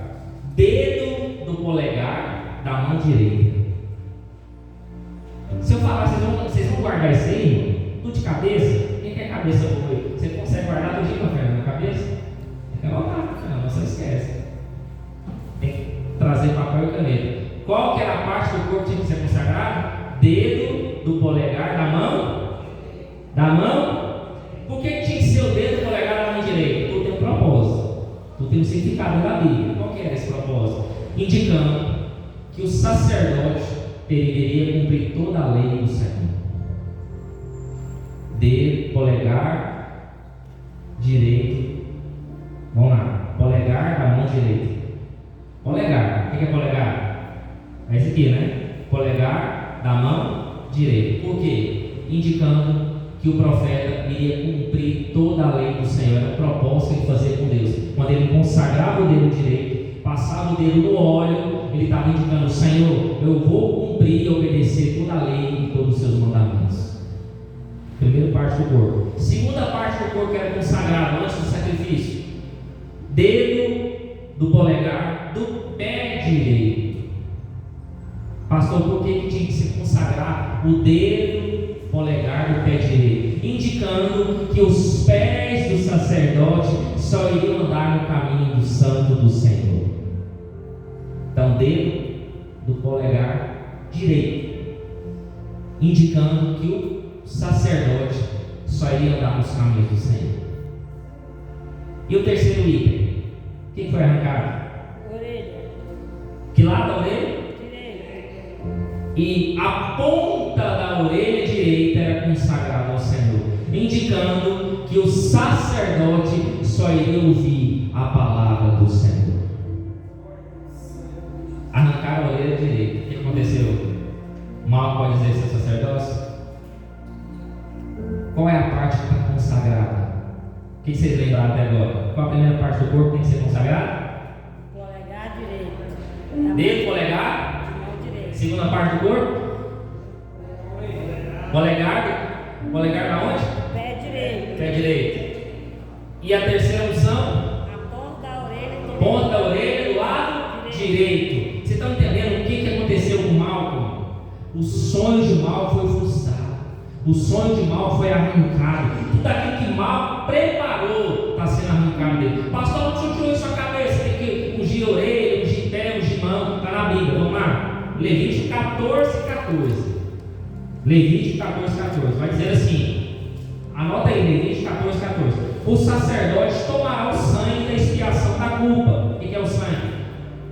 Dedo do polegar da mão direita. Se eu falar, vocês vão guardar isso aí, tudo de cabeça? Quem quer cabeça boa? Você consegue guardar tudo de uma na cabeça? Tem que anotar, não você esquece. Tem que trazer papel e caneta. Qual que era a parte do corpo que tinha que ser consagrada? Dedo do polegar da mão? Da mão? Por que tinha que ser o dedo do polegar da mão direita? Tudo tem um propósito, tudo tem um significado da Bíblia. Qual que era esse propósito? Indicando que o sacerdote deveria cumprir toda a lei do Senhor. Dedo, polegar direito. Vamos lá. Polegar da mão direita. Polegar. O que é polegar? É esse aqui, né? Polegar da mão direita. Por quê? Indicando que o profeta iria cumprir toda a lei do Senhor. Era o propósito que ele fazia com Deus. Quando ele consagrava o dedo direito, passava o dedo no óleo, ele estava indicando: Senhor, eu vou cumprir e obedecer toda a lei e todos os seus mandamentos. Primeira parte do corpo. Segunda parte do corpo que era consagrado antes do sacrifício: dedo do polegar do pé direito. Pastor, por que tinha que se consagrar o dedo polegar do pé direito? Indicando que os pés do sacerdote só iriam andar no caminho do santo do Senhor. que o sacerdote só iria andar nos caminhos do Senhor. E o terceiro item, quem foi arrancado? Orelha. Que lado da orelha? Direita. E a ponta da orelha direita era consagrada ao Senhor, indicando que o sacerdote só iria ouvir a palavra do Senhor. Arrancaram a orelha direita. O que aconteceu? Mal pode exercer o sacerdócio? Qual é a parte que está consagrada? O que vocês lembraram até agora? Qual a primeira parte do corpo que tem que ser consagrada? Polegar direito. Dedo, polegar. Mão direita. Segunda parte do corpo? Polegar. Polegar na onde? Pé direito. Pé direito. E a terceira unção? A ponta da orelha direita. Ponta da orelha do lado direito. Vocês estão entendendo o que aconteceu com Malco? O sonho de Malco foi frustrado. O sonho de Malco foi arrancado. Tudo aquilo que Malco preparou está sendo arrancado dele. Pastor, não tirou isso da cabeça. Tem que ungir a orelha, ungir pé, ungir mão. Está na Bíblia. Vamos lá. Levítico 14:14. Levítico 14:14. Vai dizer assim. Anota aí, Levítico 14:14. O sacerdote tomará o sangue da expiação da culpa. O que é o sangue?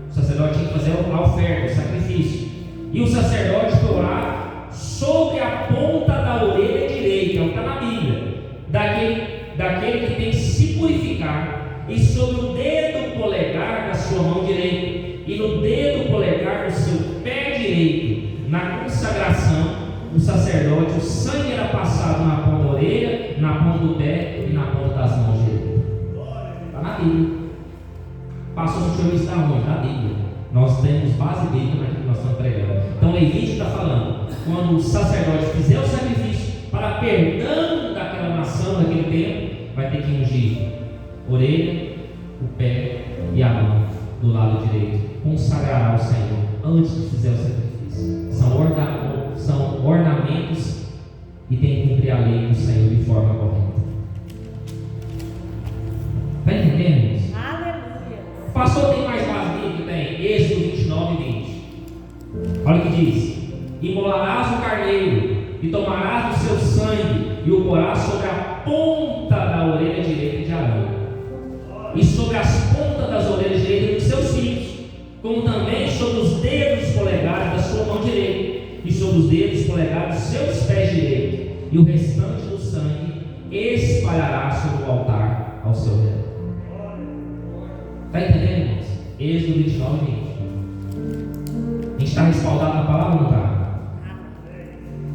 O sacerdote tinha que fazer a oferta, o sacrifício. E o sacerdote porá sobre a ponta da orelha direita, é o que está na Bíblia, daquele que tem que se purificar, e sobre o dedo polegar da sua mão direita, e no dedo polegar do seu pé direito. Na consagração, o sacerdote, o sangue era passado na ponta da orelha, na ponta do pé e na ponta das mãos direitas. Está na Bíblia. Passou o senhor está onde? Na Bíblia. Nós temos base bíblica naquilo que nós estamos pregando. Então, Levítico está falando: quando o sacerdote fizer o sacrifício para perdão daquela nação, daquele tempo, vai ter que ungir orelha, o pé e a mão do lado direito. Consagrará ao Senhor antes de fizer o sacrifício. São ornamentos e tem que cumprir a lei do Senhor de forma correta. Está entendendo isso? Aleluia. Pastor, tem mais base bíblica? Tem. Êxodo 29:20. Olha o que diz: imolarás o carneiro e tomarás do seu sangue e o porás sobre a ponta da orelha direita de Arão e sobre as pontas das orelhas direitas dos seus filhos, como também sobre os dedos polegares da sua mão direita e sobre os dedos polegares dos seus pés direitos, e o restante do sangue espalhará sobre o altar ao seu redor. Está entendendo, irmãos? Êxodo 29:20. A gente está respaldado na palavra ou não está?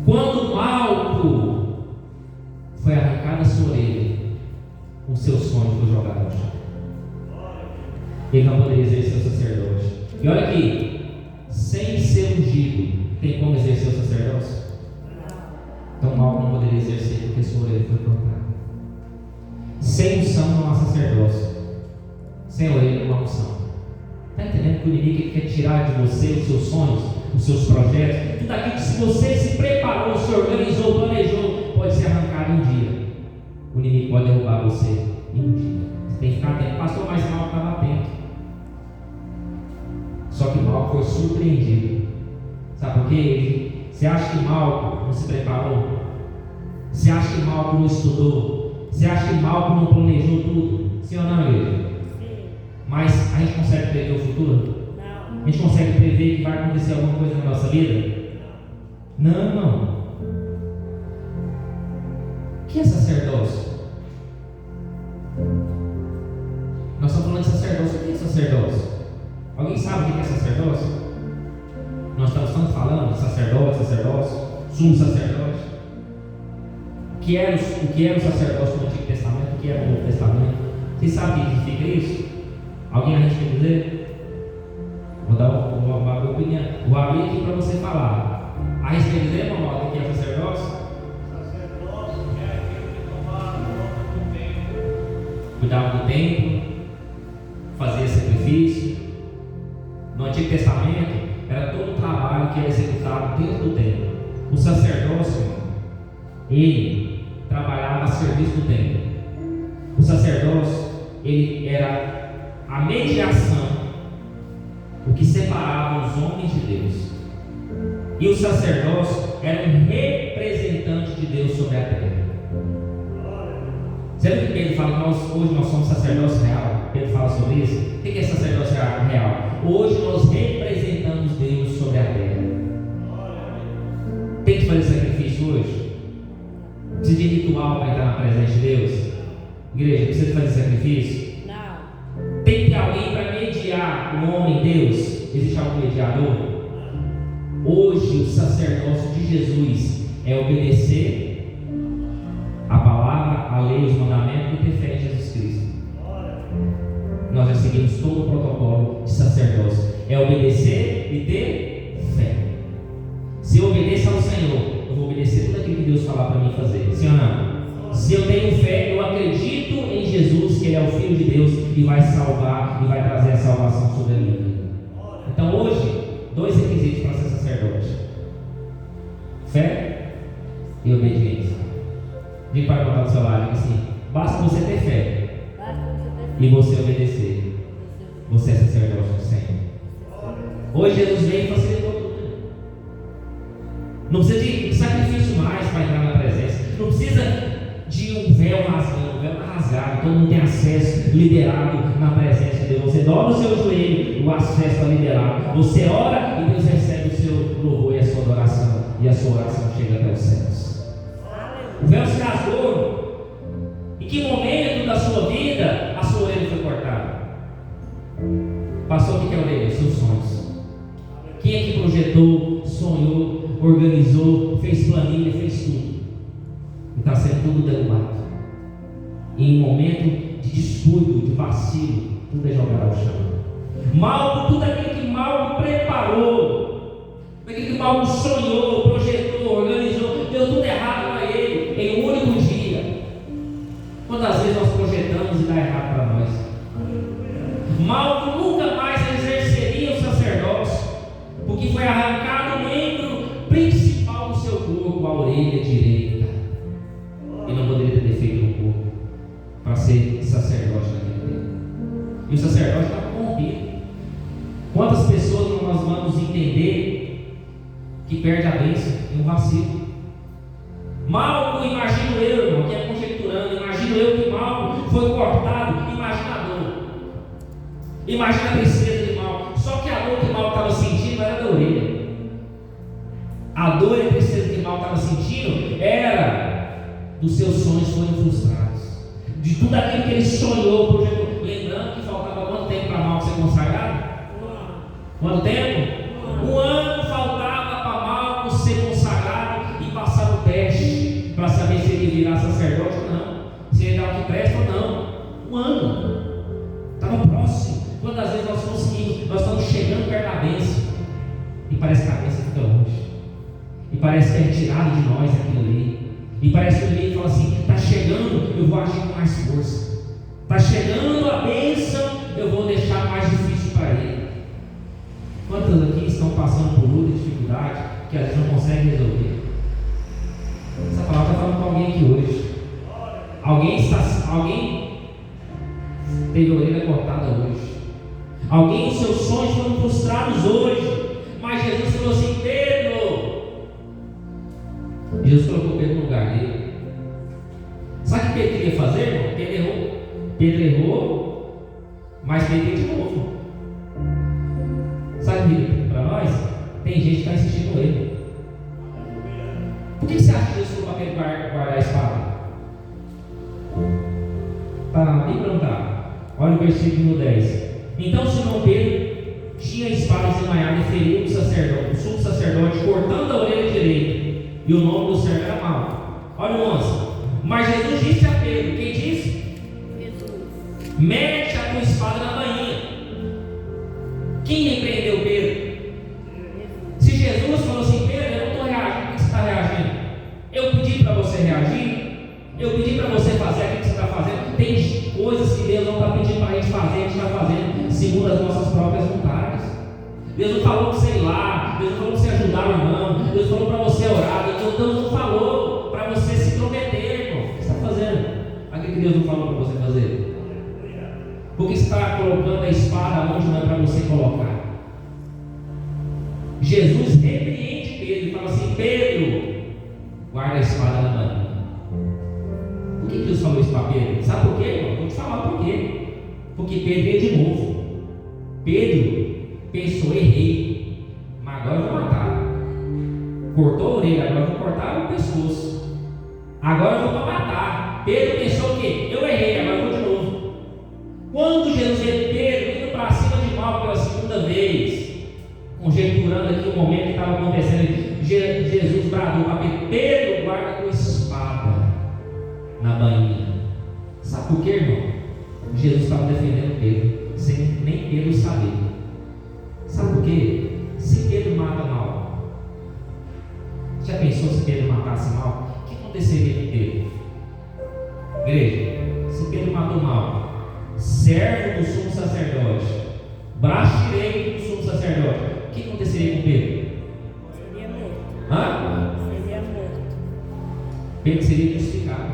Quando Malco foi arrancada a sua orelha, o seu sonho foi jogado no chão. Ele não poderia exercer o sacerdote. E olha aqui, sem ser ungido, tem como exercer o sacerdócio? Então Malco não poderia exercer porque sua orelha foi cortada. Sem unção não há sacerdócio. Sem orelha não há unção. Está entendendo que o inimigo quer tirar de você os seus sonhos, os seus projetos, tudo aquilo que, se você se preparou, se organizou, planejou, pode ser arrancado um dia. O inimigo pode derrubar você em um dia. Você tem que ficar atento. Pastor, mas Malco estava atento. Só que Malco foi surpreendido. Sabe por quê? Você acha que Malco não se preparou? Você acha que Malco não estudou? Você acha que Malco não planejou tudo? Sim ou não, igreja? Mas a gente consegue prever o futuro? Não. A gente consegue prever que vai acontecer alguma coisa na nossa vida? Não. O que é sacerdócio? Nós estamos falando de sacerdócio. O que é sacerdócio? Alguém sabe o que é sacerdócio? Nós estamos tanto falando de sacerdócio, sumo sacerdote. O que era o sacerdócio do Antigo Testamento? O que era o Novo Testamento? Vocês sabem o que significa isso? Alguém a gente quer dizer? Vou abrir a opinião. Vou abrir aqui para você falar. A gente quer dizer, irmão, o que é sacerdócio? Sacerdócio é aquele que tomava conta do templo. Cuidava do templo, fazia sacrifício. No Antigo Testamento era todo o trabalho que era executado dentro do templo. O sacerdócio, ele trabalhava a serviço do templo. O sacerdócio, ele era a mediação, o que separava os homens de Deus. E o sacerdócio era um representante de Deus sobre a terra. Você lembra que Pedro fala que hoje nós somos sacerdócio real? Pedro fala sobre isso. O que é sacerdócio real? Hoje nós representamos Deus sobre a terra. Tem que fazer sacrifício hoje? Precisa de ritual para entrar na presença de Deus? Igreja, precisa fazer sacrifício? Não. Tem que ter alguém para mediar o homem e Deus? Existe algum mediador? Hoje o sacerdócio de Jesus é obedecer a palavra, a lei, os mandamentos e ter fé em Jesus Cristo. Nós já seguimos todo o protocolo de sacerdócio. É obedecer e ter fé. Se eu obedeço ao Senhor, eu vou obedecer tudo aquilo que Deus falar para mim fazer. Sim ou não? Se eu tenho fé, eu acredito em Jesus, que Ele é o Filho de Deus e vai salvar e vai trazer a salvação sobre a minha vida. Então hoje, 2 requisitos para ser sacerdote: fé e obediência. Diga para botar do seu lado assim: basta você ter fé e você obedecer. Você é sacerdote do Senhor. Hoje Jesus veio e facilitou tudo. Não precisa de sacrifício mais para entrar na presença. Não precisa de um véu rasgado. O véu está rasgado. Todo mundo tem acesso liberado na presença de Deus. Você dobra o seu joelho, o acesso está liberado. Você ora e Deus recebe o seu louvor e a sua adoração. E a sua oração chega até os céus. O véu se rasgou. Em que momento da sua vida a sua orelha foi cortada? Passou o que é a orelha? Os seus sonhos. Quem é que projetou, sonhou, organizou, fez planilha, fez tudo? E está sendo tudo derrubado. E em momento de descuido, de vacilo, tudo é jogado ao chão. Mal, tudo aquilo que mal preparou, aquilo que mal sonhou, projetou, organizou, deu tudo errado para ele em um único dia. Quantas vezes nós projetamos e dá errado para nós? Malco nunca mais exerceria o sacerdócio, porque foi arrancado o membro principal do seu corpo, a orelha direita. E não poderia ter defeito no corpo para ser sacerdote naquele tempo. E o sacerdote estava corrompido. Quantas pessoas nós vamos entender que perde a bênção em um vacilo? Malco, imagino eu, irmão, que é conjecturando, imagino eu que Malco foi cortado, imagina a dor. Imagina a tristeza de Malco. Só que a dor que Malco estava sentindo não era da orelha. A dor e a tristeza que Malco estava sentindo era dos seus sonhos foram frustrados. De tudo aquilo que ele sonhou, projetou. Lembrando que faltava quanto tempo para Malco ser consagrado? Quanto tempo? 1 ano faltava para Malco ser consagrado e passar o teste para saber se ele virar sacerdote ou não, se ele dá o que presta ou não. 1 ano. Estava próximo. Quantas vezes nós conseguimos, nós estamos chegando perto da bênção e parece que a bênção fica longe, e parece que é retirado de nós aquilo ali, e parece que o inimigo fala assim: está chegando, eu vou agir com mais força, está chegando a bênção, eu vou deixar mais difícil para ele. Quantas aqui estão passando por luta e dificuldade que às vezes não conseguem resolver? Essa palavra está falando com alguém aqui hoje. Alguém teve a orelha cortada hoje. Alguém, os seus sonhos foram frustrados hoje. Mas Jesus falou assim: Pedro. Jesus colocou Pedro no lugar dele. Sabe o que Pedro queria fazer, irmão? Pedro errou, mas Pedro ia de novo. Sabe, para nós, tem gente que está insistindo com ele. Por que você acha que Jesus falou para Pedro guardar a espada? Para me perguntar, olha o versículo 10. Então Simão Pedro tinha a espada desembainhada e feriu o sumo sacerdote, cortando a orelha direita, e o nome do servo era Malco. Olha o 11. Mas Jesus disse a Pedro: quem disse? Jesus. Mete a tua espada na bainha. Quem repreendeu Pedro? Se Jesus falou assim: Pedro, eu não estou reagindo, por que você está reagindo? Eu pedi para você reagir? Eu pedi para você fazer aquilo que você está fazendo? Tem coisas que Deus não está pedindo para a gente fazer, a gente está fazendo segundo as nossas próprias vontades. Deus não falou para você ir lá, Deus não falou para você ajudar o irmão, Deus falou para você orar, Deus não falou para você se intrometer, irmão. O que você está fazendo? Aquilo que Deus não falou para você fazer. Porque você está colocando a espada onde não é para você colocar. Jesus repreende Pedro e fala fala assim: Pedro, guarda a espada na bainha. Por que Deus falou isso para Pedro? Sabe por quê, irmão? Vou te falar por quê. Porque Pedro veio de novo. Pedro pensou: errei, mas agora eu vou matar. Cortou a orelha, agora eu vou cortar o pescoço. Agora eu vou para matar. Pedro pensou o quê? Eu errei, agora eu vou de novo. Quando Jesus vê Pedro indo para cima de mal pela segunda vez, conjecturando aqui o momento que estava acontecendo, Jesus bradou para Pedro: Pedro, guarda a tua espada na bainha. Sabe por quê, irmão? Jesus estava defendendo Pedro, sem nem Pedro saber. Sabe por quê? Se Pedro mata mal, já pensou se Pedro matasse mal? O que aconteceria com Pedro? Igreja, se Pedro matou mal, servo do sumo sacerdote, braço direito do sumo sacerdote, o que aconteceria com Pedro? Seria morto. Hã? Seria morto. Pedro seria crucificado.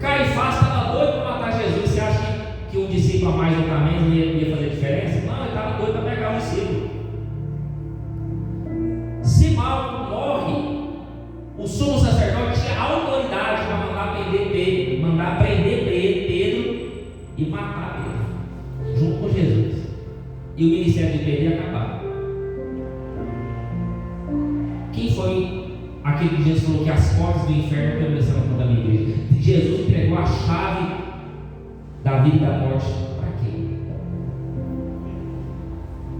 Caifás estava doido para matar Jesus. Você acha que um discípulo a mais ou a menos ia fazer diferença? Não, ele estava doido para pegar o discípulo. Se Malco morre, o sumo sacerdote tinha autoridade para mandar prender Pedro e matar Pedro, junto com Jesus. E o ministério de Pedro ia acabar. Quem foi aquele que Jesus falou que as portas do inferno permaneceram contra a minha igreja? Jesus entregou a chave da vida e da morte para quem?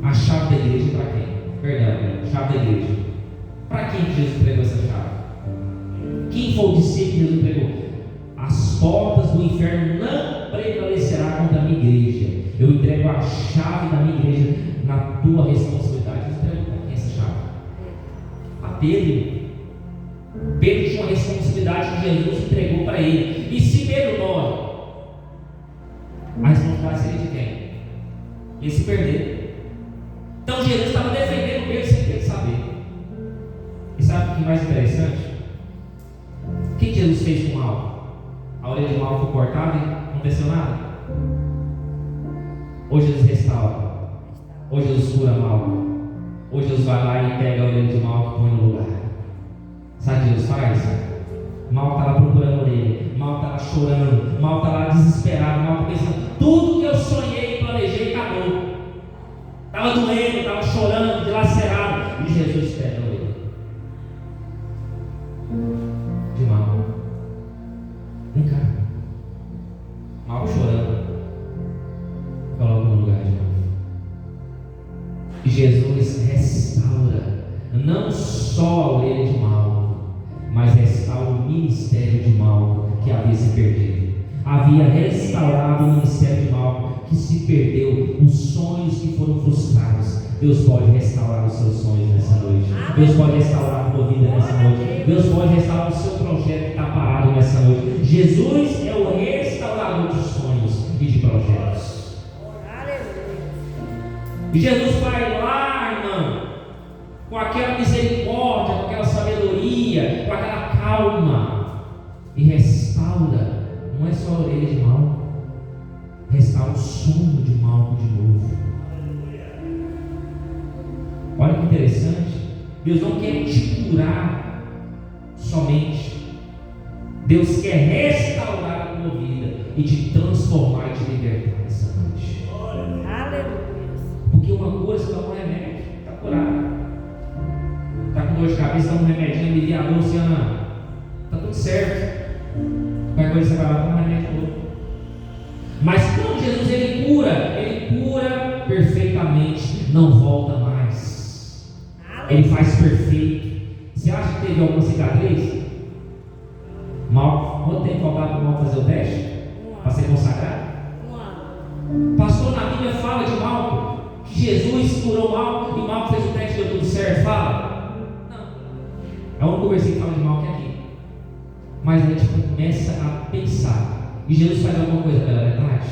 A chave da igreja para quem? Perdão, a chave da igreja. Para quem que Jesus entregou essa chave? Quem foi o discípulo que Jesus entregou? As portas do inferno não prevalecerão contra a minha igreja. Eu entrego a chave da minha igreja na tua responsabilidade. Eu entrego para quem essa chave? A Pedro. Pedro tinha uma responsabilidade que Jesus entregou para ele. E se Pedro morre, a responsabilidade seria de quem? Ele se perder. Então Jesus estava defendendo Pedro sem Pedro saber. E sabe o que é mais interessante? O que Jesus fez com Malco? A orelha de Malco foi cortada e não aconteceu nada? Ou Jesus restaura? Ou Jesus cura Malco? Ou Jesus vai lá e pega a orelha de Malco e põe no lugar? Sabe o que Deus faz? Malco está lá procurando a orelha, Malco está lá chorando, Malco está lá desesperado, Malco pensando: tudo que eu sonhei e planejei acabou. Estava doendo, estava chorando, dilacerado. E Jesus pega a orelha de Malco. Vem cá. Malco chorando, coloca no lugar de novo. E Jesus restaura não só a orelha de Malco, mas restaura o ministério de Malco que havia se perdido. Havia restaurado o ministério de Malco que se perdeu, os sonhos que foram frustrados. Deus pode restaurar os seus sonhos nessa noite. Deus pode restaurar a tua vida nessa noite. Deus pode restaurar o seu projeto que está parado nessa noite. Jesus é o restaurador de sonhos e de projetos. E Jesus vai lá, irmão, com aquela misericórdia, com aquela sabedoria, com aquela calma, e restaura, não é só a orelha de Malco, restaura o sono de Malco de novo. Olha que interessante. Deus não quer te curar somente, Deus quer restaurar a tua vida e te transformar e te libertar nessa noite. Aleluia. Porque uma cura, você toma um remédio, está curado. Está com dor de cabeça, toma um remedinho aliviador, Luciana, está tudo certo. Qualquer coisa você vai lá, toma um remédio todo. Mas quando Jesus ele cura perfeitamente, não volta mais. Ele faz perfeito. Você acha que teve alguma cicatriz? Mal, quanto tempo faltava para o mal fazer o teste? Para ser consagrado? Pastor, na Bíblia fala de Malco, que Jesus curou Malco e Malco fez o teste e deu tudo certo. Fala? Não. É o único versículo que fala de Malco aqui. Mas a gente começa a pensar. E Jesus faz alguma coisa pela metade?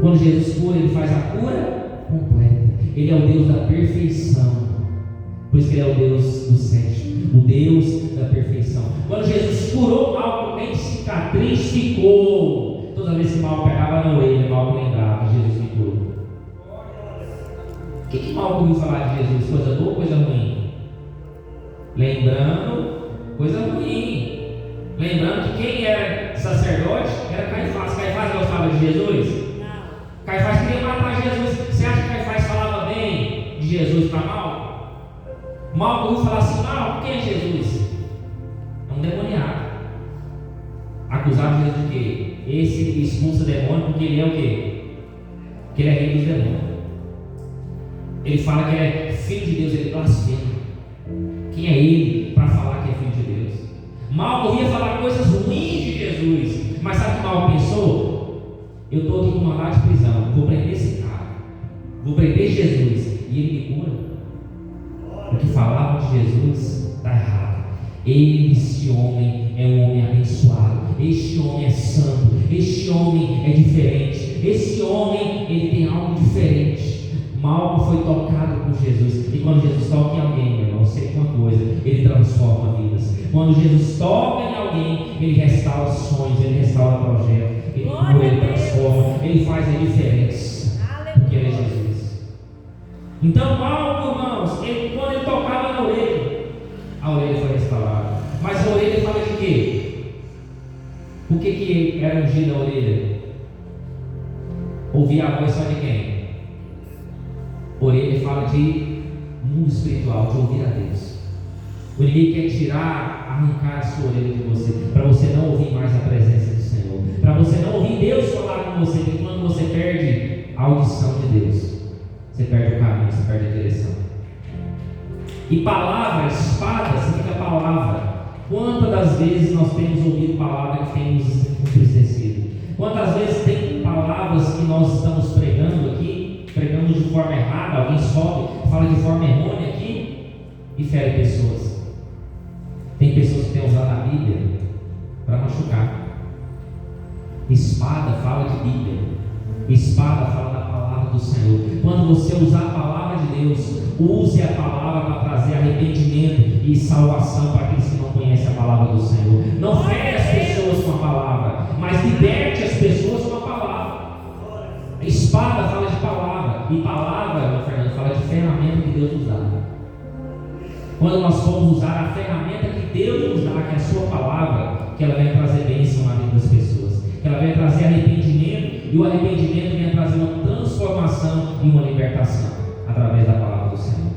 Quando Jesus cura, ele faz a cura completa. Ele é o Deus da perfeição. Por isso que ele é o Deus do sétimo, o Deus da perfeição. Quando Jesus curou Malco, nem cicatriz ficou. Toda vez que Malco pegava na orelha, Malco lembrava: Jesus me curou. O que que Malco ouviu falar de Jesus? Coisa boa ou coisa ruim? Lembrando, coisa ruim. Lembrando que quem era sacerdote era Caifás. Caifás gostava de Jesus? Não. Caifás queria matar Jesus. Você acha que Caifás falava bem de Jesus para Malco? Malco ouviu falar assim: Malco, quem é Jesus? É um demoniado. Acusava Jesus de quê? Esse expulsa demônio porque ele é o quê? Porque ele é rei dos demônios. Ele fala que é filho de Deus, ele blasfema. Quem é ele para falar que é filho de Deus? Malco ia falar coisas ruins de Jesus, mas sabe o que Malco pensou? Eu estou aqui com mandado de prisão, vou prender esse cara, vou prender Jesus e ele me cura. O que falavam de Jesus está errado. Este homem é um homem abençoado, este homem é santo, este homem é diferente, esse homem ele tem algo diferente. Malco foi tocado por Jesus, e quando Jesus toca em alguém, meu irmão, sei uma coisa, ele transforma vidas. Quando Jesus toca em alguém, ele restaura sonhos, ele restaura projetos, ele cura, ele transforma, ele faz a diferença, porque ele é Jesus. Então Malco, irmãos, quando ele tocava na orelha, a orelha foi restaurada. Mas a orelha fala de quê? O que era ungido na orelha? Ouvir a voz só de quem? Orelha fala de mundo espiritual, de ouvir a Deus. O inimigo quer tirar, arrancar a sua orelha de você, para você não ouvir mais a presença do Senhor, para você não ouvir Deus falar com você, porque quando você perde a audição de Deus, você perde o caminho, você perde a direção. E palavra, espada, significa palavra. Quantas das vezes nós temos ouvido palavras que temos entristecido? Quantas vezes tem palavras que nós estamos pregando aqui, pregando de forma errada, alguém sobe, fala de forma errônea aqui e fere pessoas. Tem pessoas que têm usado a Bíblia para machucar. Espada fala de Bíblia, espada fala da palavra do Senhor. Quando você usar a palavra de Deus, use a palavra para trazer arrependimento e salvação para aqueles que não conhecem a palavra do Senhor. Não fere as pessoas com a palavra, mas liberte as pessoas com a palavra. A espada fala de palavra, e palavra, meu Fernando, fala de ferramenta que Deus nos dá. Quando nós formos usar a ferramenta que Deus nos dá, que é a sua palavra, que ela vai trazer bênção na vida das pessoas, que ela vai trazer arrependimento, e o arrependimento vem trazer uma transformação e uma libertação através da palavra do Senhor.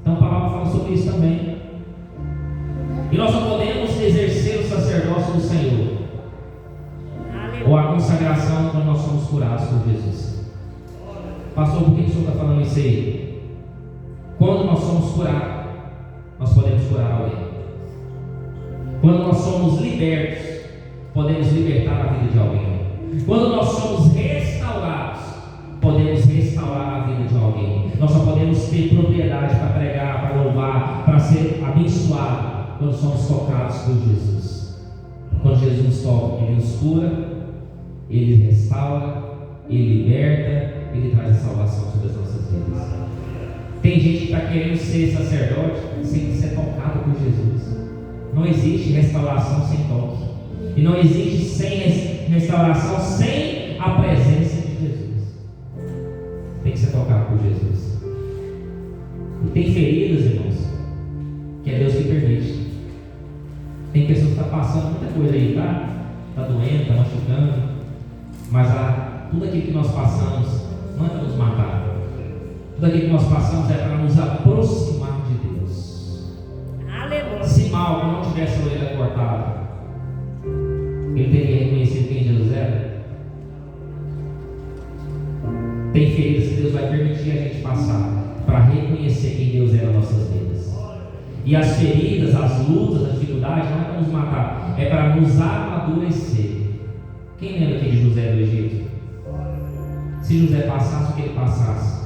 Então a palavra fala sobre isso também. E nós só podemos exercer o sacerdócio do Senhor, ou a consagração, quando nós somos curados por Jesus. Pastor, por que o senhor está falando isso aí? Quando nós somos curados, nós podemos curar alguém. Quando nós somos libertos, podemos libertar a vida de alguém. Quando nós somos restaurados, podemos restaurar a vida de alguém. Nós só podemos ter propriedade para pregar, para louvar, para ser abençoado quando somos tocados por Jesus. Quando Jesus nos toca, Ele nos cura, Ele restaura, Ele liberta, Ele traz a salvação sobre as nossas vidas. Tem gente que está querendo ser sacerdote sem ser tocado por Jesus. Não existe restauração sem toque, e não existe restauração sem a presença de Jesus. Tem que ser tocado por Jesus. E tem feridas, irmãos, que é Deus que permite. Tem pessoas que estão passando muita coisa aí, tá? Está doendo, está machucando, mas tudo aquilo que nós passamos não é para nos matar. Tudo aquilo que nós passamos é para nos aproximar de Deus. Aleluia. Se Malco não tivesse a orelha cortada, ele teria reconhecido quem Jesus era? Tem feridas que Deus vai permitir a gente passar para reconhecer quem Deus é nas nossas vidas. E as feridas, as lutas, as dificuldades não é para nos matar, é para nos amadurecer. Quem lembra aqui de José do Egito? Se José passasse o que ele passasse,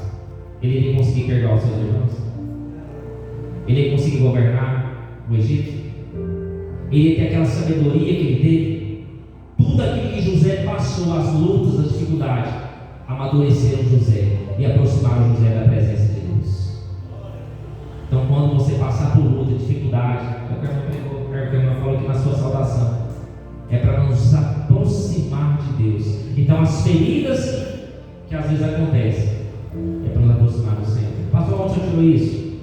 ele iria conseguir perdoar os seus irmãos? Ele ia conseguir governar o Egito? Ele ia ter aquela sabedoria que ele teve? Tudo aquilo que José passou, as lutas, as dificuldades, amadureceram José e aproximaram José da presença de Deus. Então, quando você passar por luta, dificuldade, o que eu falou aqui na sua saudação, é para nos aproximar de Deus. Então, as feridas que às vezes acontecem é para nos aproximar do Senhor. Pastor, onde você tirou isso?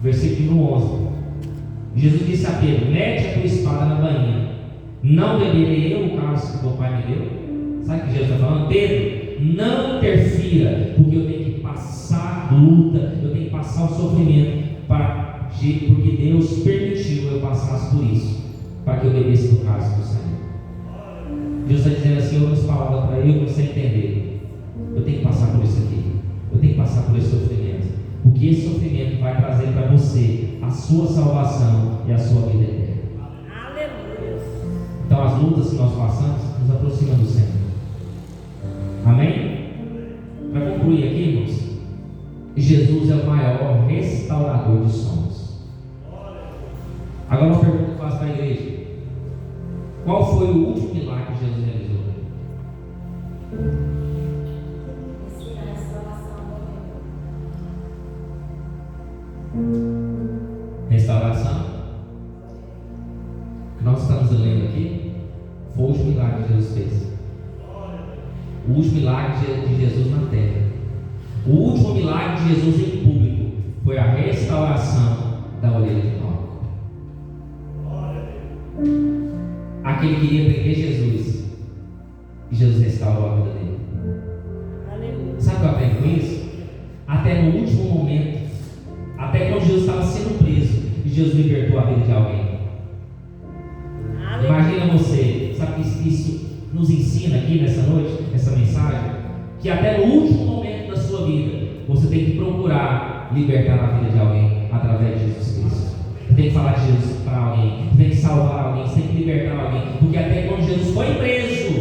Versículo 11. Jesus disse a Pedro: mete a tua espada na bainha. Não beberei eu o cálice que o pai me deu? Sabe o que Jesus está falando? Pedro, não interfira, porque eu tenho que passar luta, eu tenho que passar o sofrimento, porque Deus permitiu eu passasse por isso, para que eu bebesse do cálice do Senhor. Deus está dizendo assim, outras palavras para eu, para você entender. Eu tenho que passar por isso aqui, eu tenho que passar por esse sofrimento, porque esse sofrimento vai trazer para você a sua salvação e a sua vida eterna. Aleluia. Então as lutas que nós passamos nos aproximam do Senhor. Amém? Para concluir aqui, irmãos, Jesus é o maior restaurador de sonhos. Agora uma pergunta que eu faço para a igreja: qual foi o último milagre que Jesus realizou? Restauração. O que nós estamos lendo aqui foi o último milagre que Jesus fez. O último milagre de Jesus na terra. O último milagre de Jesus em público foi a restauração da orelha de Malco. Aquele que queria prender Jesus, e Jesus restaurou a vida dele. Aleluia. Sabe o que eu aprendo com isso? Até no último momento, até quando Jesus estava sendo preso, e Jesus libertou a vida de alguém. Aleluia. Imagina você, sabe que isso nos ensina aqui nessa noite, essa mensagem, que até no último momento da sua vida, você tem que procurar libertar a vida de alguém através de Jesus Cristo. Você tem que falar de Jesus para alguém, você tem que salvar alguém, você tem que libertar alguém, porque até quando Jesus foi preso,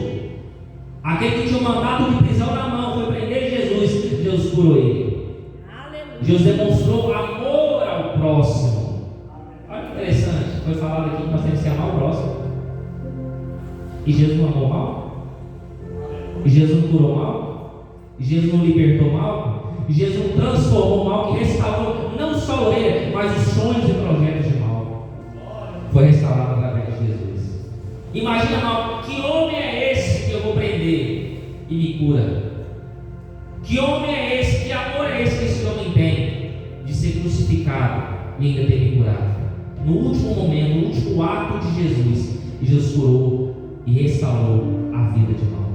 aquele que tinha um mandato de prisão na mão foi prender Jesus, Jesus curou ele. Aleluia. Jesus demonstrou amor ao próximo. Olha que interessante, foi falado aqui que nós temos que amar o próximo. E Jesus não amou mal? E Jesus não curou mal? E Jesus não libertou mal? E Jesus não transformou mal, que restaurou não só a orelha, mas os sonhos e projetos de mal. Foi restaurado através de Jesus. Imagina mal, que homem é esse que eu vou prender e me cura? Que homem é esse, que amor é esse que esse homem tem de ser crucificado e ainda ter me curado? No último momento, no último ato de Jesus, Jesus curou e restaurou a vida de Malco.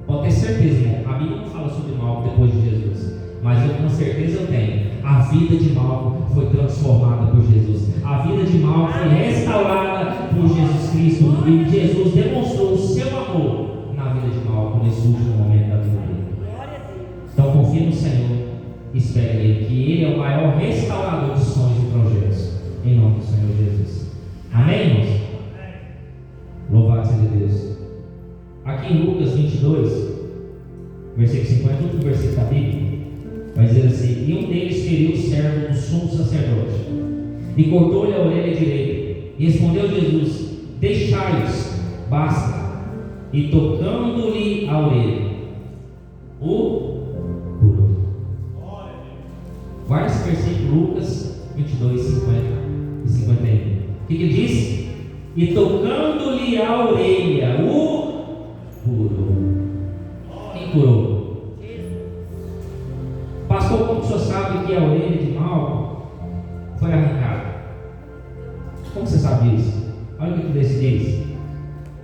Pode ter certeza, irmão, a Bíblia não fala sobre Malco depois de Jesus, mas eu com certeza eu tenho. A vida de Malco foi transformada por Jesus. A vida de Malco foi restaurada por Jesus Cristo, e Jesus demonstrou o seu amor na vida de Malco nesse último momento da vida dele. Glória a Deus. Então confia no Senhor, espere nele, que Ele é o maior restaurador de sonhos e projetos, em nome do Senhor Jesus. Amém, irmãos? Louvado seja Deus. Aqui em Lucas 22, versículo 50, último versículo da Bíblia, vai dizer assim: e um deles feriu o servo do sumo sacerdote e cortou-lhe a orelha direita. E respondeu Jesus: deixai-os, basta. E tocando-lhe a orelha, o curou. Guarda esse versículo, Lucas 22, 50 e 51. O que ele diz? E tocando-lhe a orelha, o curou. Quem curou? Pastor, como o senhor sabe que a orelha de Malco foi arrancada? Como você sabe isso? Olha o que esse diz.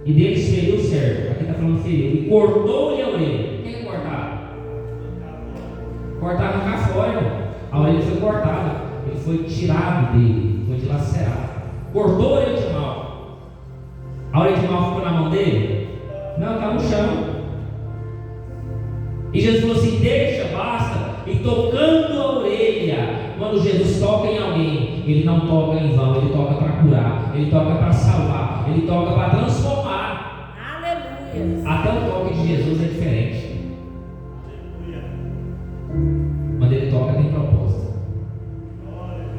E deles feriu o servo, aqui está falando feriu, e cortou-lhe a orelha. O que é cortar? Cortar, arrancar fora, irmão. A orelha foi cortada, ele foi tirado dele, foi dilacerado. Cortou a orelha de Malco. A orelha de Malco ficou na mão dele? Não, está no chão. E Jesus falou assim: deixa, basta. E tocando a orelha, quando Jesus toca em alguém, Ele não toca em vão, Ele toca para curar, Ele toca para salvar, Ele toca para transformar. Aleluia. Até o toque de Jesus é diferente. Quando Ele toca tem propósito.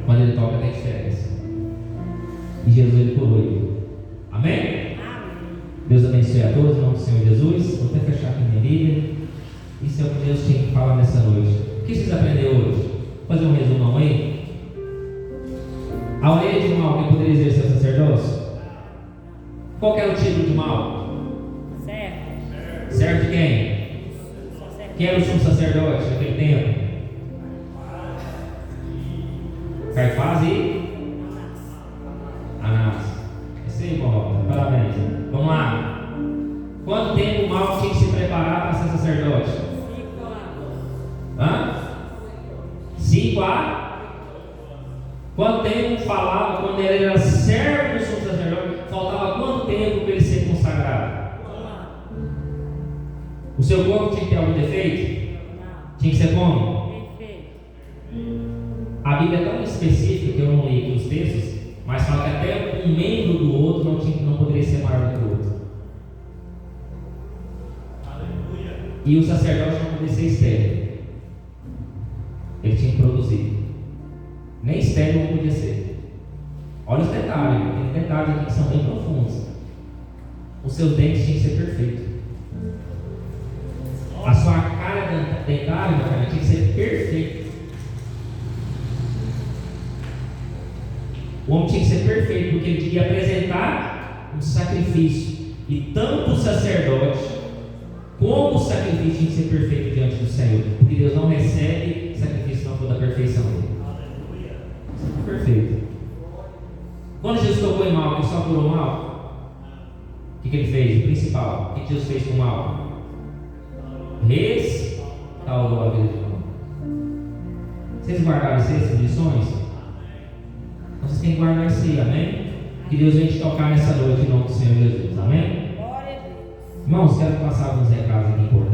Quando Ele toca tem diferença. E Jesus, Ele curou ele. Amém? Amém. Deus abençoe a todos em nome do Senhor Jesus. Vou até fechar aqui minha Bíblia. Isso é o que Deus tinha que falar nessa noite. O que vocês aprenderam hoje? Vou fazer um resumão aí. A orelha de Malco, quem poderia exercer o sacerdócio? Qual que era o título de Malco? Certo. Servo de quem? Quem era o sumo sacerdote naquele tempo? Caifás e Anás. Isso aí, irmão. Parabéns. Vamos lá. Quanto tempo o Malco tinha que se preparar para ser sacerdote? 5 a? Quanto tempo falava quando ele era servo do sumo sacerdote? Faltava quanto tempo para ele ser consagrado? O seu corpo tinha que ter algum defeito? Tinha que ser como? A Bíblia é tão específica que eu não li aqui os textos, mas fala que até um membro do outro não poderia ser maior do que o outro. Aleluia. E o sacerdote não podia ser estéril. Ele tinha que produzir. Nem estéril não podia ser. Olha os detalhes, tem detalhes aqui que são bem profundos. Os seus dentes tinham que ser perfeitos. A sua cara dentária, meu cara, tinha que ser perfeita. O homem tinha que ser perfeito, porque ele tinha que apresentar um sacrifício. E tanto o sacerdote como o sacrifício tinha que ser perfeito diante do Senhor. Porque Deus não recebe sacrifício se não for da perfeição dele. Aleluia. Perfeito. Quando Jesus tocou em mal, ele só curou o mal? O que ele fez? O principal. O que Jesus fez com o mal? Restaurou a vida de mal. Vocês guardaram essas lições? Vocês têm que guardar isso aí, amém? Que Deus venha te tocar nessa noite em nome do Senhor Jesus, amém? Irmãos, quero passar alguns recados aqui importantes.